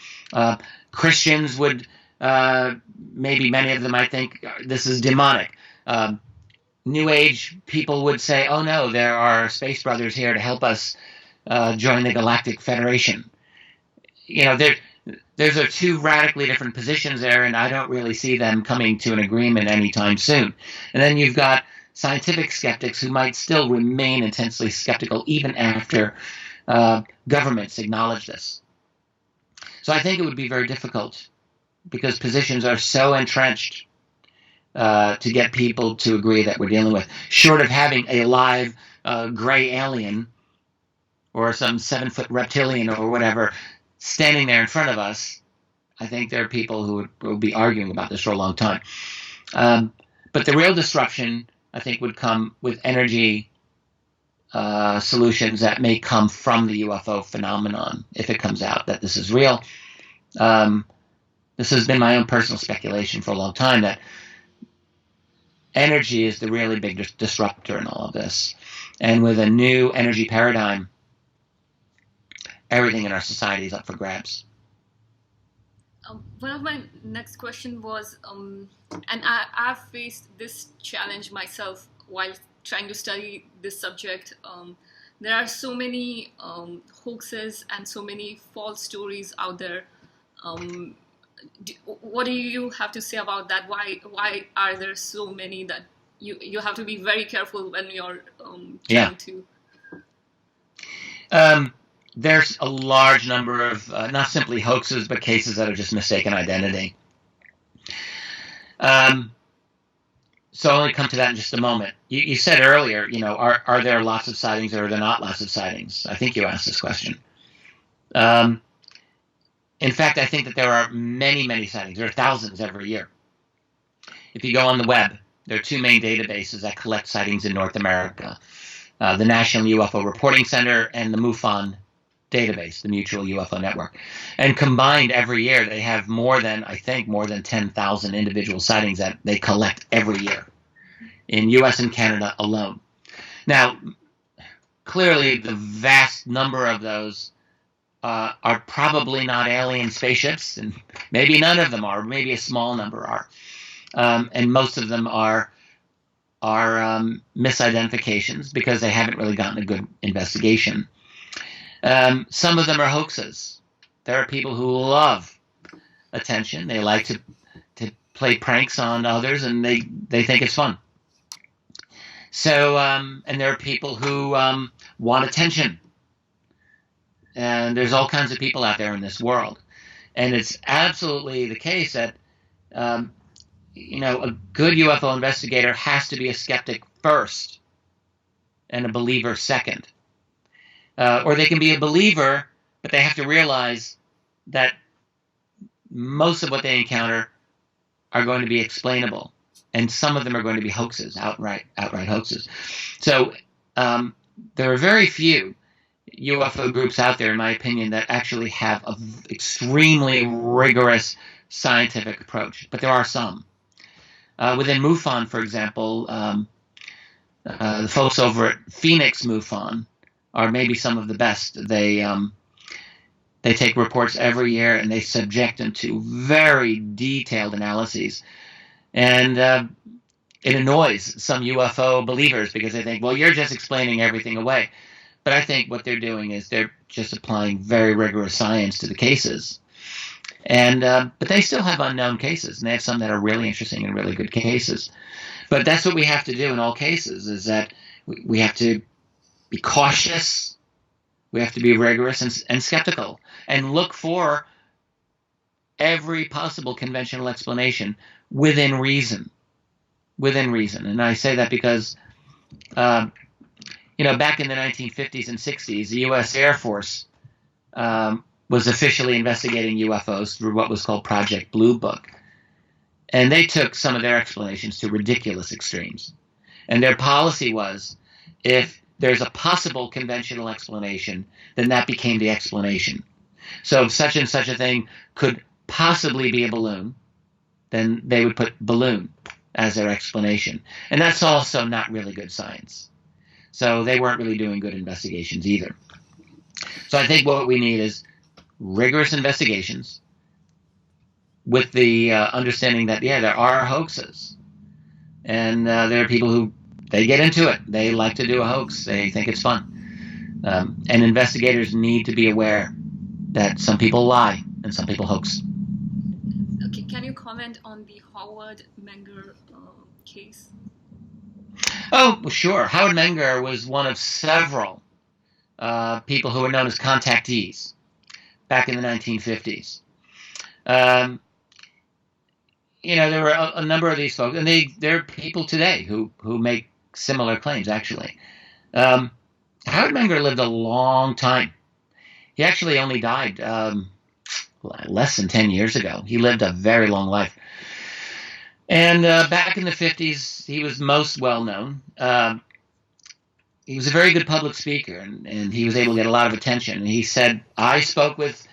Christians would, maybe many of them might think this is demonic. New Age people would say, oh no, there are space brothers here to help us join the Galactic Federation. Those are two radically different positions there, and I don't really see them coming to an agreement anytime soon. And then you've got scientific skeptics who might still remain intensely skeptical even after governments acknowledge this. So I think it would be very difficult because positions are so entrenched to get people to agree that we're dealing with. Short of having a live gray alien or some 7-foot reptilian or whatever standing there in front of us, I think there are people who will be arguing about this for a long time. But the real disruption, I think, would come with energy solutions that may come from the UFO phenomenon, if it comes out that this is real. This has been my own personal speculation for a long time, that energy is the really big disruptor in all of this. And with a new energy paradigm, everything in our society is up for grabs. One of my next question was, and I've faced this challenge myself while trying to study this subject. There are so many hoaxes and so many false stories out there. what do you have to say about that? Why are there so many that you have to be very careful when you're trying to? There's a large number of not simply hoaxes, but cases that are just mistaken identity. So I'll only come to that in just a moment. You said earlier, are there lots of sightings or are there not lots of sightings? I think you asked this question. In fact, I think that there are many, many sightings. There are thousands every year. If you go on the web, there are two main databases that collect sightings in North America. The National UFO Reporting Center and the MUFON database, the Mutual UFO Network. And combined every year, they have more than 10,000 individual sightings that they collect every year in US and Canada alone. Now, clearly, the vast number of those are probably not alien spaceships, and maybe none of them are, maybe a small number are. And most of them are misidentifications because they haven't really gotten a good investigation. Some of them are hoaxes. There are people who love attention. They like to play pranks on others, and they think it's fun. So, and there are people who want attention. And there's all kinds of people out there in this world. And it's absolutely the case that, a good UFO investigator has to be a skeptic first and a believer second. Or they can be a believer, but they have to realize that most of what they encounter are going to be explainable. And some of them are going to be hoaxes, outright hoaxes. So there are very few UFO groups out there, in my opinion, that actually have an extremely rigorous scientific approach. But there are some. Within MUFON, for example, the folks over at Phoenix MUFON are maybe some of the best. They take reports every year and they subject them to very detailed analyses. And it annoys some UFO believers because they think, well, you're just explaining everything away. But I think what they're doing is they're just applying very rigorous science to the cases. And but they still have unknown cases, and they have some that are really interesting and really good cases. But that's what we have to do in all cases, is that we have to be cautious, we have to be rigorous and skeptical, and look for every possible conventional explanation within reason. Within reason. And I say that because back in the 1950s and 60s, the U.S. Air Force was officially investigating UFOs through what was called Project Blue Book. And they took some of their explanations to ridiculous extremes. And their policy was, if there's a possible conventional explanation, then that became the explanation. So if such and such a thing could possibly be a balloon, then they would put balloon as their explanation. And that's also not really good science. So they weren't really doing good investigations either. So I think what we need is rigorous investigations with the understanding that, there are hoaxes. And there are people who, they get into it. They like to do a hoax. They think it's fun. And investigators need to be aware that some people lie and some people hoax. Okay, can you comment on the Howard Menger case? Oh, sure. Howard Menger was one of several people who were known as contactees back in the 1950s. There were a number of these folks, and there are people today who make similar claims, actually. Howard Menger lived a long time. He actually only died less than 10 years ago. He lived a very long life. And back in the 50s, he was most well-known. He was a very good public speaker, and he was able to get a lot of attention. And he said, I spoke with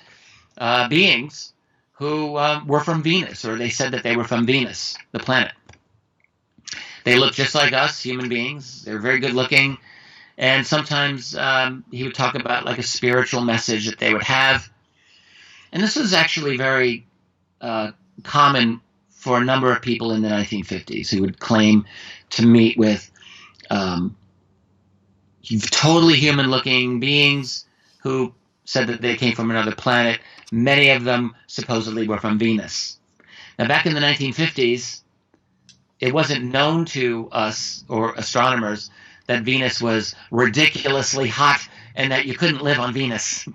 beings who were from Venus, or they said that they were from Venus, the planet. They look just like us, human beings. They're very good-looking. And sometimes he would talk about like a spiritual message that they would have. And this was actually very common for a number of people in the 1950s who would claim to meet with totally human-looking beings who said that they came from another planet. Many of them supposedly were from Venus. Now, back in the 1950s, it wasn't known to us or astronomers that Venus was ridiculously hot and that you couldn't live on Venus.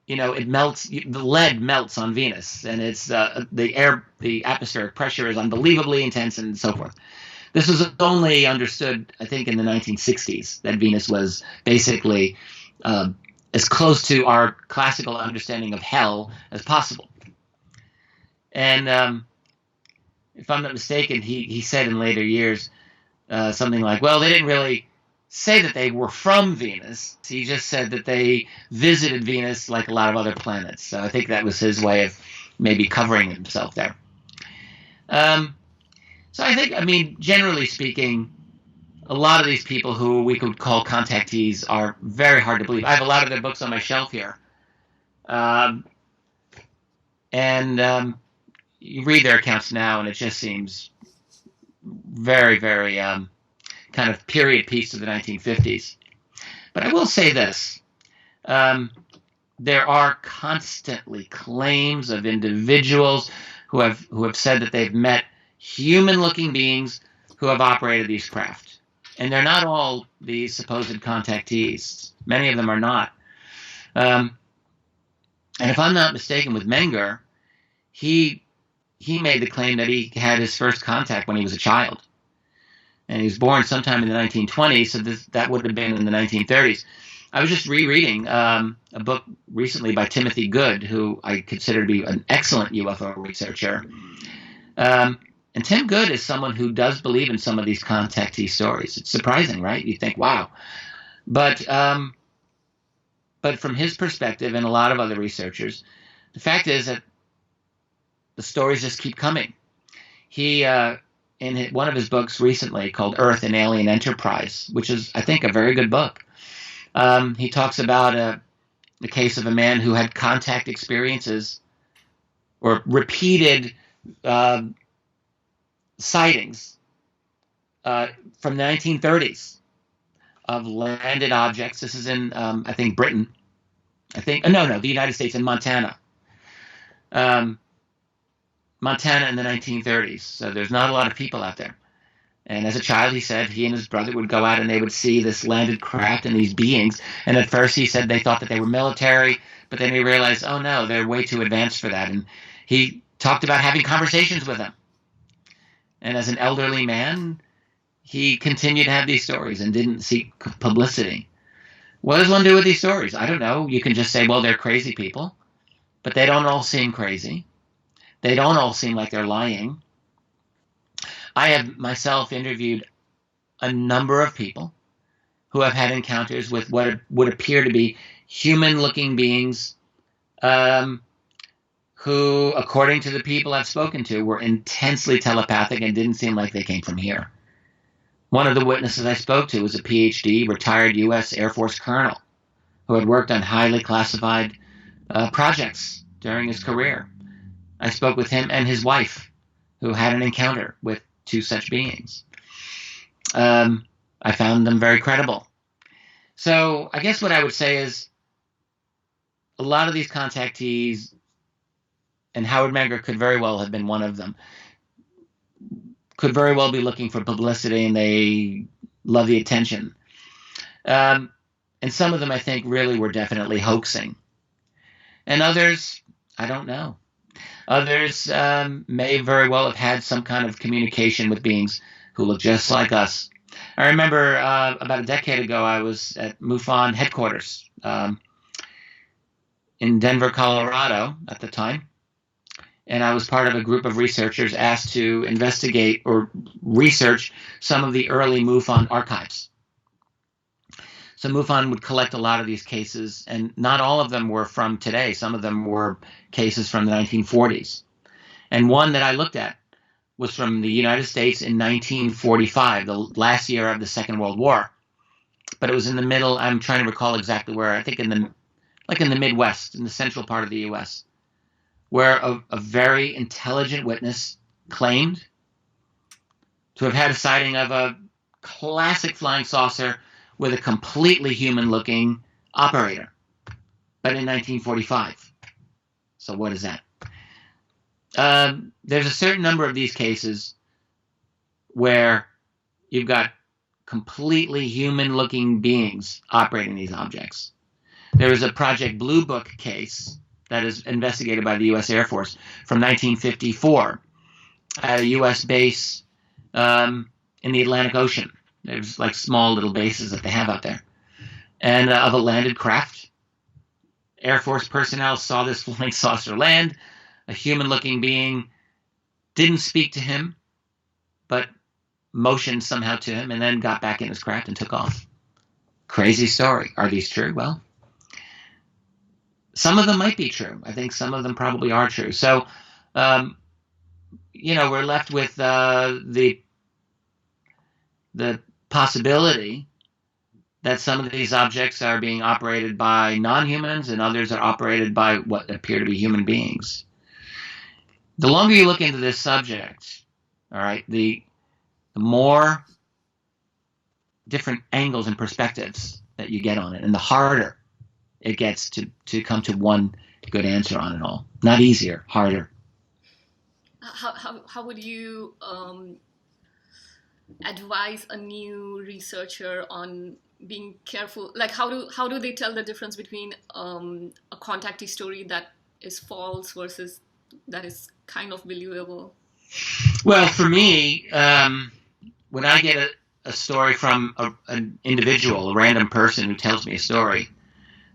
It melts. The lead melts on Venus, and it's the atmospheric pressure is unbelievably intense, and so forth. This was only understood, I think, in the 1960s that Venus was basically as close to our classical understanding of hell as possible. And if I'm not mistaken, he said in later years something like, well, they didn't really say that they were from Venus. He just said that they visited Venus like a lot of other planets. So I think that was his way of maybe covering himself there. So I think, generally speaking, a lot of these people who we could call contactees are very hard to believe. I have a lot of their books on my shelf here. You read their accounts now, and it just seems very, very kind of period piece of the 1950s. But I will say this. There are constantly claims of individuals who have said that they've met human-looking beings who have operated these craft. And they're not all these supposed contactees. Many of them are not. And if I'm not mistaken, with Menger, he made the claim that he had his first contact when he was a child. And he was born sometime in the 1920s, so that would have been in the 1930s. I was just rereading a book recently by Timothy Good, who I consider to be an excellent UFO researcher. And Tim Good is someone who does believe in some of these contactee stories. It's surprising, right? You think, wow. But from his perspective and a lot of other researchers, the fact is that the stories just keep coming. He, in one of his books recently called Earth, an Alien Enterprise, which is, I think, a very good book, he talks about the case of a man who had contact experiences or repeated sightings from the 1930s of landed objects. This is in, I think, Britain. The United States, in Montana. Montana in the 1930s. So there's not a lot of people out there. And as a child, he said he and his brother would go out and they would see this landed craft and these beings. And at first he said they thought that they were military, but then he realized, oh no, they're way too advanced for that. And he talked about having conversations with them. And as an elderly man, he continued to have these stories and didn't seek publicity. What does one do with these stories? I don't know. You can just say, well, they're crazy people. But they don't all seem crazy. They don't all seem like they're lying. I have myself interviewed a number of people who have had encounters with what would appear to be human-looking beings who, according to the people I've spoken to, were intensely telepathic and didn't seem like they came from here. One of the witnesses I spoke to was a PhD, retired U.S. Air Force colonel, who had worked on highly classified projects during his career. I spoke with him and his wife, who had an encounter with two such beings. I found them very credible. So I guess what I would say is a lot of these contactees, and Howard Menger could very well have been one of them, could very well be looking for publicity, and they love the attention. And some of them, I think, really were definitely hoaxing. And others, I don't know. Others may very well have had some kind of communication with beings who look just like us. I remember about a decade ago, I was at MUFON headquarters in Denver, Colorado at the time. And I was part of a group of researchers asked to investigate or research some of the early MUFON archives. So MUFON would collect a lot of these cases, and not all of them were from today. Some of them were cases from the 1940s. And one that I looked at was from the United States in 1945, the last year of the Second World War. But it was in the middle, I'm trying to recall exactly where, I think in the Midwest, in the central part of the U.S., where a very intelligent witness claimed to have had a sighting of a classic flying saucer with a completely human-looking operator, but in 1945. So what is that? There's a certain number of these cases where you've got completely human-looking beings operating these objects. There was a Project Blue Book case that is investigated by the U.S. Air Force from 1954 at a U.S. base in the Atlantic Ocean. There's like small little bases that they have out there. And of a landed craft. Air Force personnel saw this flying saucer land. A human-looking being didn't speak to him, but motioned somehow to him and then got back in his craft and took off. Crazy story. Are these true? Well, some of them might be true. I think some of them probably are true. So, we're left with the possibility that some of these objects are being operated by non-humans and others are operated by what appear to be human beings. The longer you look into this subject, all right, the more different angles and perspectives that you get on it, and the harder it gets to come to one good answer on it all. Not easier, harder. How would you advise a new researcher on being careful? Like, how do they tell the difference between a contactee story that is false versus that is kind of believable? Well, for me, when I get a story from an individual, a random person who tells me a story,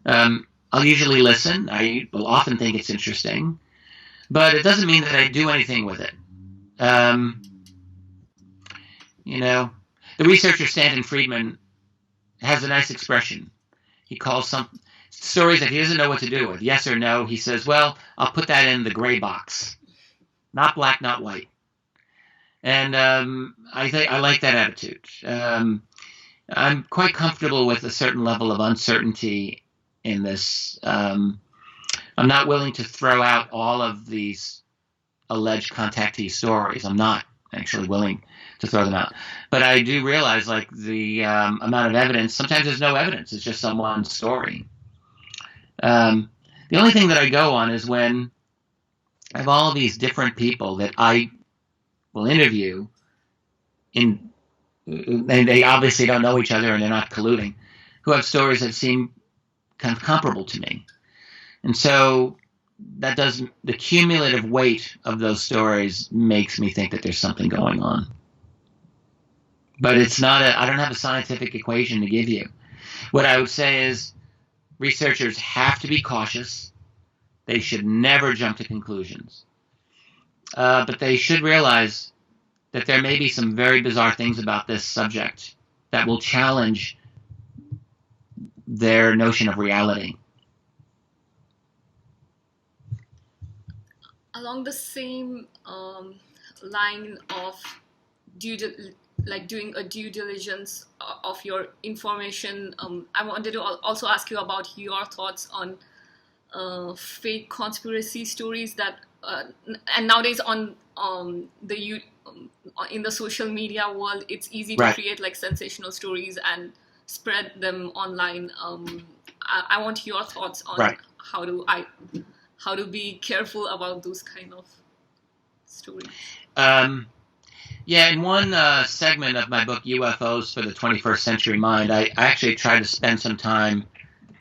I'll usually listen. I will often think it's interesting, but it doesn't mean that I do anything with it. The researcher Stanton Friedman has a nice expression. He calls some stories that he doesn't know what to do with. Yes or no, he says, well, I'll put that in the gray box. Not black, not white. And I like that attitude. I'm quite comfortable with a certain level of uncertainty in this. I'm not willing to throw out all of these alleged contactee stories. I'm not actually willing to throw them out. But I do realize, like, the amount of evidence, sometimes there's no evidence. It's just someone's story. The only thing that I go on is when I have all these different people that I will interview, and they obviously don't know each other and they're not colluding, who have stories that seem kind of comparable to me. And so the cumulative weight of those stories makes me think that there's something going on. But it's not I don't have a scientific equation to give you. What I would say is researchers have to be cautious. They should never jump to conclusions. But they should realize that there may be some very bizarre things about this subject that will challenge their notion of reality. Along the same line of doing a due diligence of your information, I wanted to also ask you about your thoughts on fake conspiracy stories that, and nowadays in the social media world, it's easy to create like sensational stories and spread them online. I want your thoughts on how to be careful about those kind of stories. In one segment of my book, UFOs for the 21st Century Mind, I actually tried to spend some time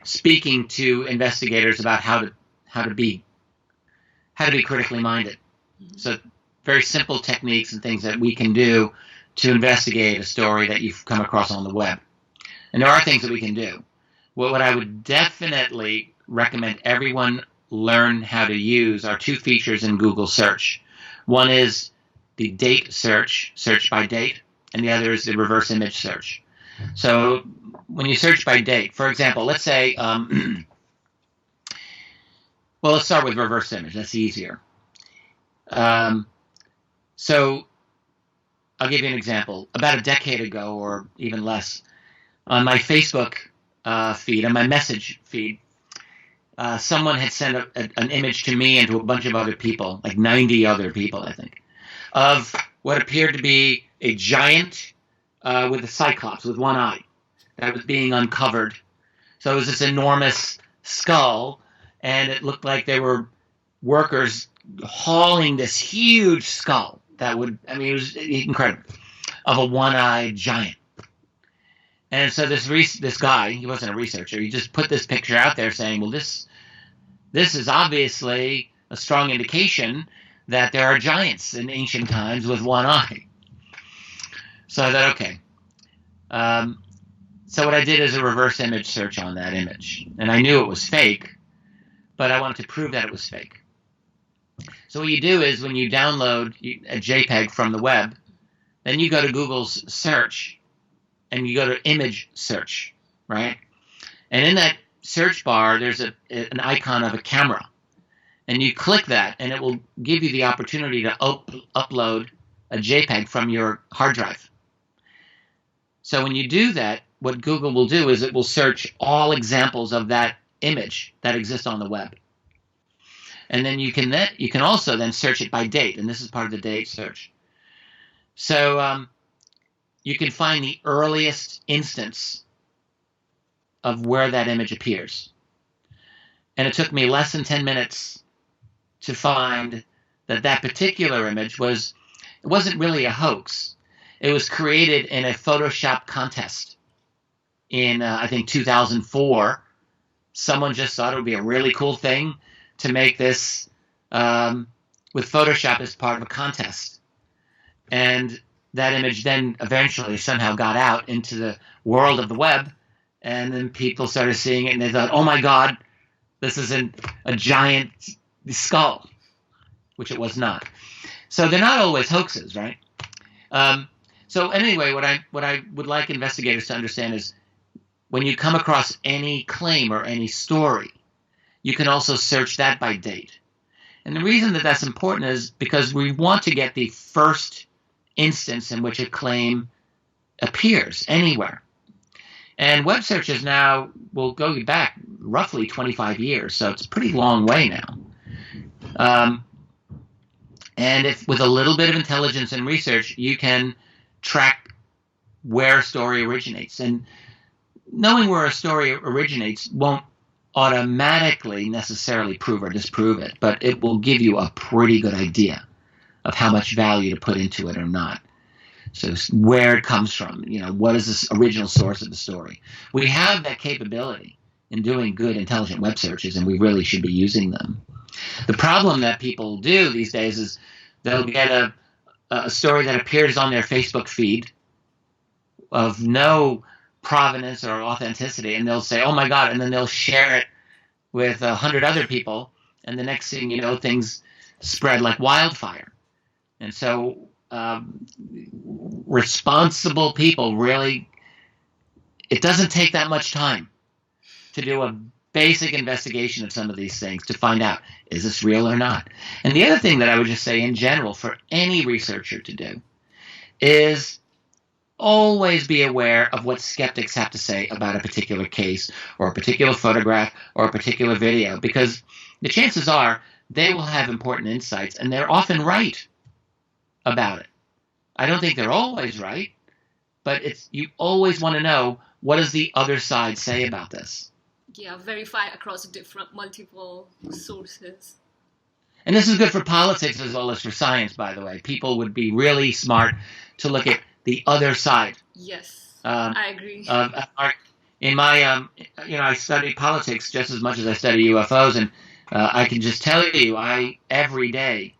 speaking to investigators about how to be critically minded. Mm-hmm. So very simple techniques and things that we can do to investigate a story that you've come across on the web. And there are things that we can do. What I would definitely recommend everyone learn how to use are two features in Google search. One is the date search by date, and the other is the reverse image search. So when you search by date, for example, let's say, let's start with reverse image. That's easier. So I'll give you an example. About a decade ago, or even less, on my Facebook feed, on my message feed, someone had sent an image to me and to a bunch of other people, like 90 other people, I think, of what appeared to be a giant with a cyclops with one eye. that was being uncovered. So it was this enormous skull, and it looked like there were workers hauling this huge skull that would, I mean, it was incredible, of a one-eyed giant. And so this guy, he wasn't a researcher, he just put this picture out there saying, well, this is obviously a strong indication that there are giants in ancient times with one eye. So I thought, okay. So what I did is a reverse image search on that image. And I knew it was fake, but I wanted to prove that it was fake. So what you do is when you download a JPEG from the web, then you go to Google's search and you go to image search, right? And in that search bar, there's an icon of a camera. And you click that, and it will give you the opportunity to upload a JPEG from your hard drive. So when you do that, what Google will do is it will search all examples of that image that exist on the web. And then you can also then search it by date, and this is part of the date search. So you can find the earliest instance of where that image appears. And it took me less than 10 minutes to find that particular image wasn't really a hoax. It was created in a Photoshop contest in, I think, 2004. Someone just thought it would be a really cool thing to make this with Photoshop as part of a contest. And that image then eventually somehow got out into the world of the web, and then people started seeing it, and they thought, oh my God, this is a giant skull, which it was not. So they're not always hoaxes, right? So anyway, what I would like investigators to understand is when you come across any claim or any story, you can also search that by date. And the reason that that's important is because we want to get the first instance in which a claim appears anywhere. And web searches now will go back roughly 25 years, so it's a pretty long way now. And if with a little bit of intelligence and research, you can track where a story originates. And knowing where a story originates won't automatically necessarily prove or disprove it, but it will give you a pretty good idea of how much value to put into it or not. So where it comes from, what is this original source of the story? We have that capability in doing good, intelligent web searches, and we really should be using them. The problem that people do these days is they'll get a story that appears on their Facebook feed of no provenance or authenticity, and they'll say, oh my God, and then they'll share it with 100 other people, and the next thing you know, things spread like wildfire. And so responsible people really, it doesn't take that much time to do a basic investigation of some of these things to find out, is this real or not? And the other thing that I would just say in general for any researcher to do is always be aware of what skeptics have to say about a particular case or a particular photograph or a particular video, because the chances are they will have important insights, and they're often right about it. I don't think they're always right, but you always want to know, what does the other side say about this? Yeah, verify across multiple sources. And this is good for politics as well as for science, by the way. People would be really smart to look at the other side. Yes, I agree. In my, I study politics just as much as I study UFOs, and I can just tell you, I every day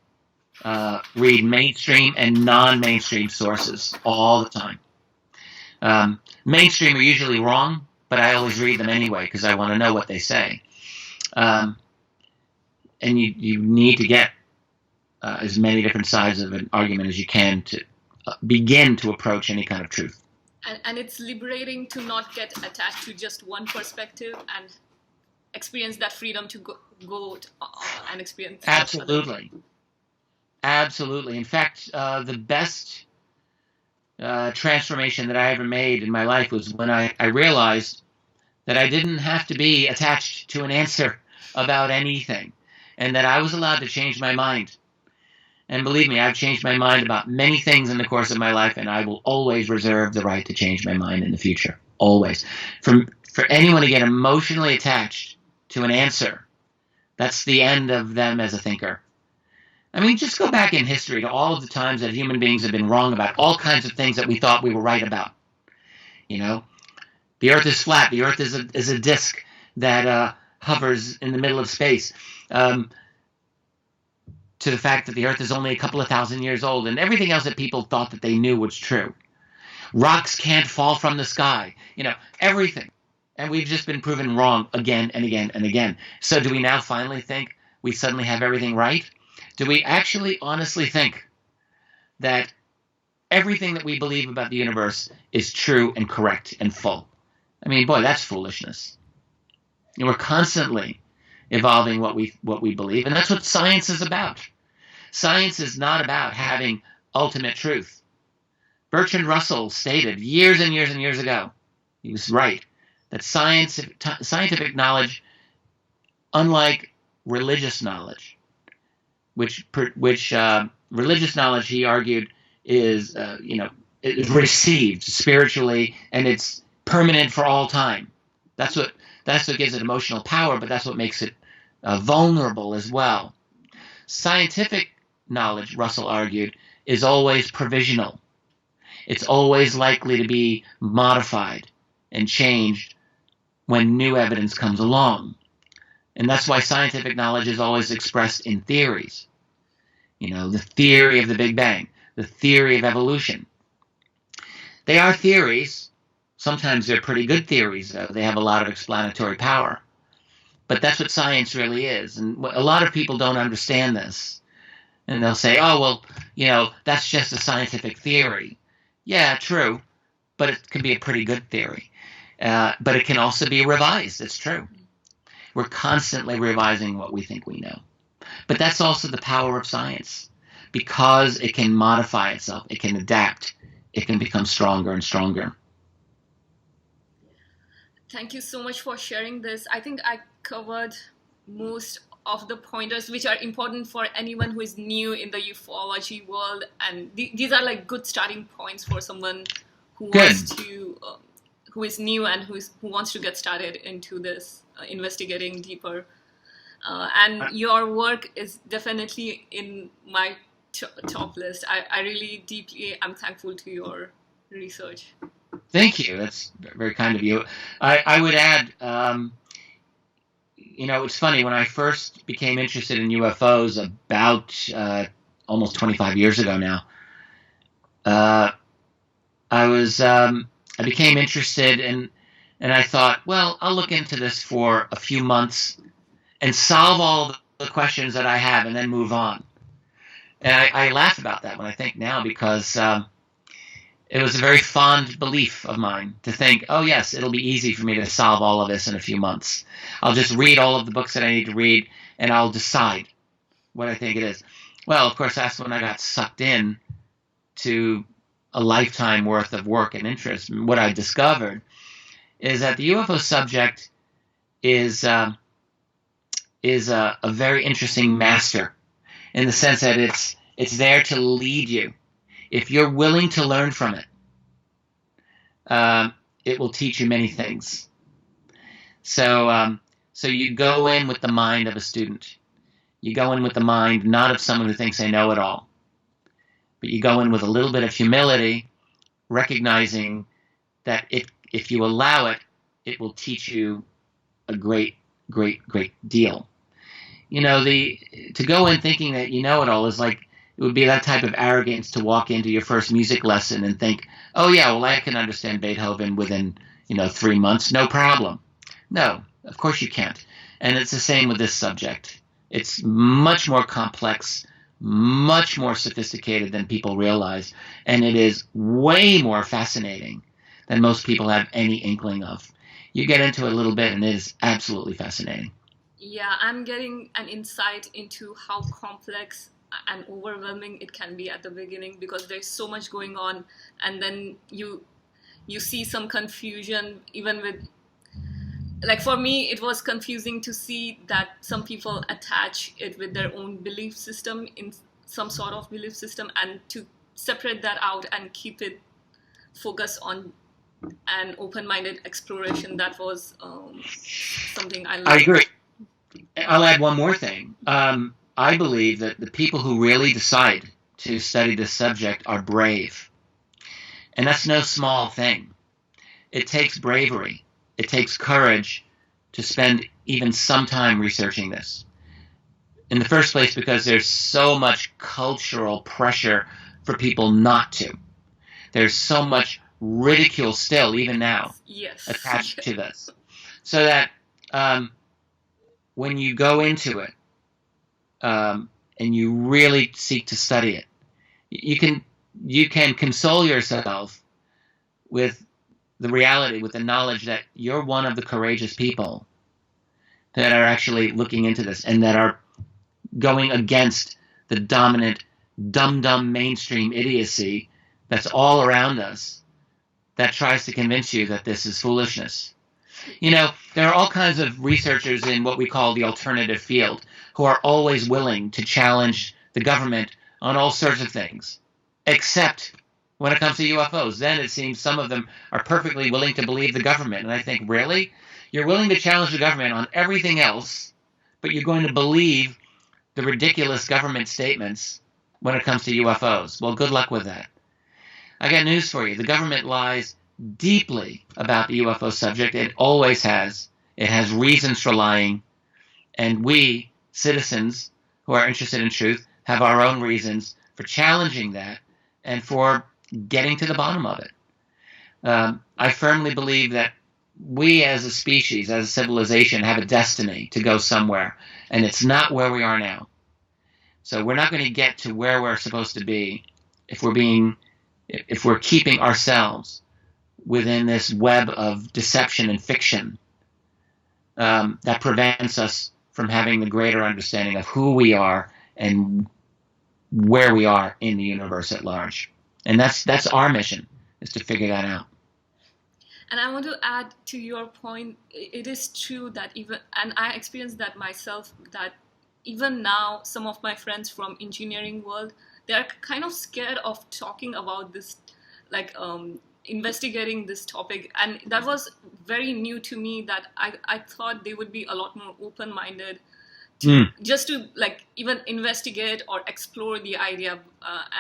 read mainstream and non-mainstream sources all the time. Mainstream are usually wrong, but I always read them anyway because I want to know what they say. And you need to get as many different sides of an argument as you can to begin to approach any kind of truth. And it's liberating to not get attached to just one perspective and experience that freedom to go and experience. Absolutely. Absolutely. In fact, the best transformation that I ever made in my life was when I realized that I didn't have to be attached to an answer about anything, and that I was allowed to change my mind. And believe me, I've changed my mind about many things in the course of my life, and I will always reserve the right to change my mind in the future. always. For anyone to get emotionally attached to an answer, that's the end of them as a thinker. I mean, just go back in history to all of the times that human beings have been wrong about all kinds of things that we thought we were right about. You know, the Earth is flat. The Earth is a disk that hovers in the middle of space. To the fact that the Earth is only a couple of thousand years old, and everything else that people thought that they knew was true. Rocks can't fall from the sky. Everything. And we've just been proven wrong again and again and again. So do we now finally think we suddenly have everything right? Do we actually honestly think that everything that we believe about the universe is true and correct and full? I mean, boy, that's foolishness. We're constantly evolving what we believe, and that's what science is about. Science is not about having ultimate truth. Bertrand Russell stated years and years and years ago, he was right, that scientific knowledge, unlike religious knowledge, which religious knowledge, he argued, is is received spiritually and it's permanent for all time. That's what gives it emotional power, but that's what makes it vulnerable as well. Scientific knowledge, Russell argued, is always provisional. It's always likely to be modified and changed when new evidence comes along. And that's why scientific knowledge is always expressed in theories. The theory of the Big Bang, the theory of evolution. They are theories. Sometimes they're pretty good theories, though. They have a lot of explanatory power. But that's what science really is. And a lot of people don't understand this. And they'll say, oh, well, that's just a scientific theory. Yeah, true. But it can be a pretty good theory. But it can also be revised. It's true. We're constantly revising what we think we know. But that's also the power of science. Because it can modify itself. It can adapt. It can become stronger and stronger. Thank you so much for sharing this. I think I covered most of the pointers which are important for anyone who is new in the ufology world, and these are like good starting points for someone who wants to, who is new and who wants to get started into this, investigating deeper. And your work is definitely in my top list. I really deeply am thankful to your research. Thank you. That's very kind of you. I would add, it's funny, when I first became interested in UFOs about almost 25 years ago now, I became interested and I thought, well, I'll look into this for a few months and solve all the questions that I have and then move on. And I laugh about that when I think now, because it was a very fond belief of mine to think, oh yes, it'll be easy for me to solve all of this in a few months. I'll just read all of the books that I need to read and I'll decide what I think it is. Well, of course, that's when I got sucked in to a lifetime worth of work and interest. And what I discovered is that the UFO subject is a very interesting master, in the sense that it's there to lead you. If you're willing to learn from it, it will teach you many things. So you go in with the mind of a student. You go in with the mind not of someone who thinks they know it all, but you go in with a little bit of humility, recognizing that if you allow it, it will teach you a great, great, great deal. To go in thinking that you know it all is like, it would be that type of arrogance to walk into your first music lesson and think, oh yeah, well, I can understand Beethoven within 3 months, no problem. No, of course you can't. And it's the same with this subject. It's much more complex, much more sophisticated than people realize, and it is way more fascinating than most people have any inkling of. You get into it a little bit and it is absolutely fascinating. Yeah, I'm getting an insight into how complex and overwhelming it can be at the beginning, because there's so much going on, and then you see some confusion, even with, like, for me it was confusing to see that some people attach it with their own belief system, in some sort of belief system, and to separate that out and keep it focused on and open-minded exploration. That was something I I loved. agree. I'll add one more thing. I believe that the people who really decide to study this subject are brave. And that's no small thing. It takes bravery. It takes courage to spend even some time researching this. In the first place, because there's so much cultural pressure for people not to. There's so much ridicule still, even now, Yes. attached to this. So that when you go into it and you really seek to study it, you can console yourself with the reality, with the knowledge that you're one of the courageous people that are actually looking into this and that are going against the dominant, dumb mainstream idiocy that's all around us that tries to convince you that this is foolishness. You know, there are all kinds of researchers in what we call the alternative field who are always willing to challenge the government on all sorts of things, except when it comes to UFOs. Then it seems some of them are perfectly willing to believe the government. And I think, really? You're willing to challenge the government on everything else, but you're going to believe the ridiculous government statements when it comes to UFOs. Well, good luck with that. I got news for you. The government lies deeply about the UFO subject. It always has. It has reasons for lying. And we, citizens who are interested in truth, have our own reasons for challenging that and for getting to the bottom of it. I firmly believe that we as a species, as a civilization, have a destiny to go somewhere. And it's not where we are now. So we're not going to get to where we're supposed to be if we're keeping ourselves within this web of deception and fiction that prevents us from having the greater understanding of who we are and where we are in the universe at large. And that's our mission, is to figure that out. And I want to add to your point, it is true that even, and I experienced that myself, that even now some of my friends from engineering world, they're kind of scared of talking about this, like investigating this topic. And that was very new to me, that I thought they would be a lot more open-minded to just to like even investigate or explore the idea.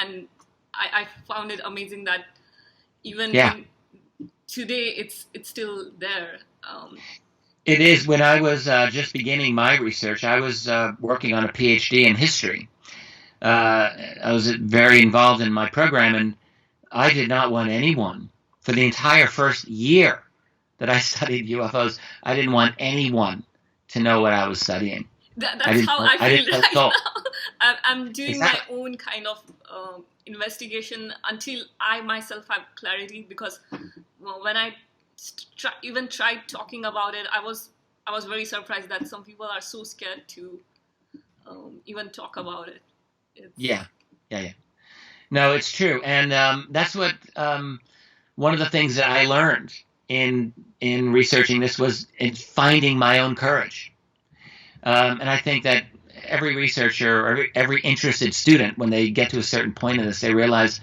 And I found it amazing that even today it's still there. It is. When I was just beginning my research, I was working on a PhD in history. I was very involved in my program, and I did not want anyone, for the entire first year that I studied UFOs, I didn't want anyone to know what I was studying. That's how I feel right now. I'm doing Exactly. my own kind of investigation until I myself have clarity, because when I even tried talking about it, I was very surprised that some people are so scared to even talk about it. Yeah. No, it's true, and that's what one of the things that I learned in researching this was in finding my own courage. And I think that every researcher or every interested student, when they get to a certain point in this, they realize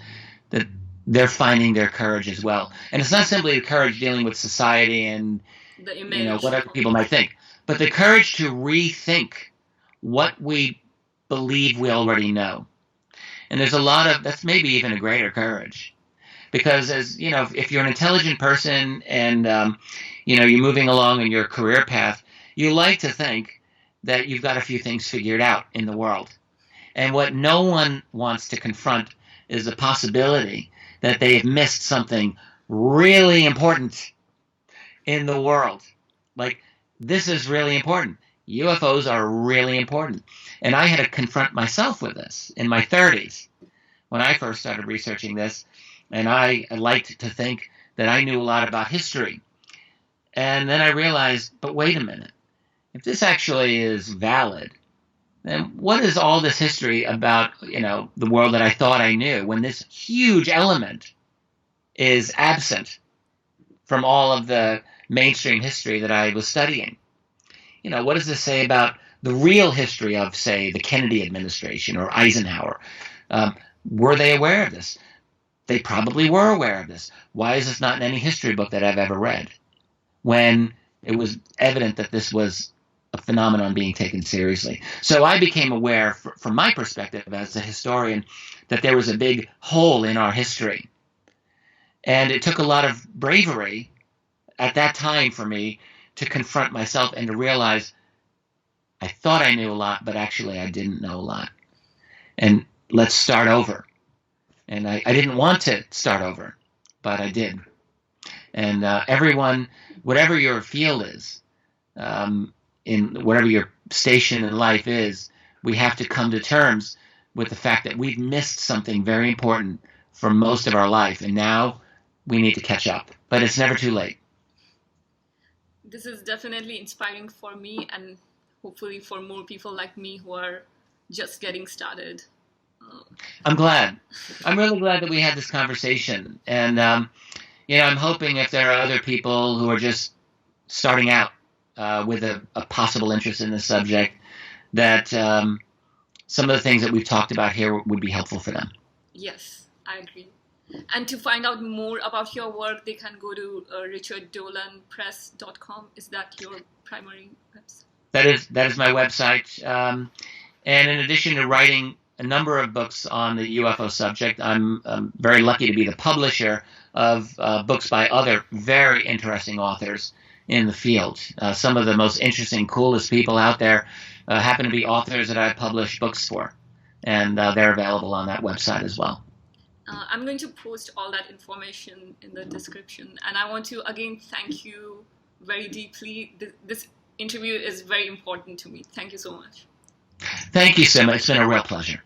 that they're finding their courage as well. And it's not simply the courage dealing with society and the image, whatever people might think, but the courage to rethink what we believe we already know. And there's a lot of, that's maybe even a greater courage. Because as you know, if you're an intelligent person and you're moving along in your career path, you like to think that you've got a few things figured out in the world. And what no one wants to confront is the possibility that they have missed something really important in the world. Like, this is really important. UFOs are really important. And I had to confront myself with this in my 30s when I first started researching this. And I liked to think that I knew a lot about history. And then I realized, but wait a minute. If this actually is valid, then what is all this history about, the world that I thought I knew, when this huge element is absent from all of the mainstream history that I was studying? What does this say about the real history of, say, the Kennedy administration or Eisenhower? Were they aware of this? they probably were aware of this. Why is this not in any history book that I've ever read? When it was evident that this was a phenomenon being taken seriously. So I became aware, from my perspective as a historian, that there was a big hole in our history. And it took a lot of bravery at that time for me to confront myself and to realize I thought I knew a lot, but actually I didn't know a lot. And let's start over. And I didn't want to start over, but I did. And everyone, whatever your field is, in whatever your station in life is, we have to come to terms with the fact that we've missed something very important for most of our life, and now we need to catch up. But it's never too late. This is definitely inspiring for me, and hopefully for more people like me who are just getting started. I'm glad. I'm really glad that we had this conversation. And, I'm hoping if there are other people who are just starting out with a possible interest in this subject, that some of the things that we've talked about here would be helpful for them. Yes, I agree. And to find out more about your work, they can go to richarddolanpress.com. Is that your primary website? That is my website. And in addition to writing a number of books on the UFO subject, I'm very lucky to be the publisher of books by other very interesting authors in the field. Some of the most interesting, coolest people out there happen to be authors that I publish books for, and they're available on that website as well. I'm going to post all that information in the description, and I want to again thank you very deeply. This interview is very important to me. Thank you so much. Thank you, Sima. It's been a real pleasure.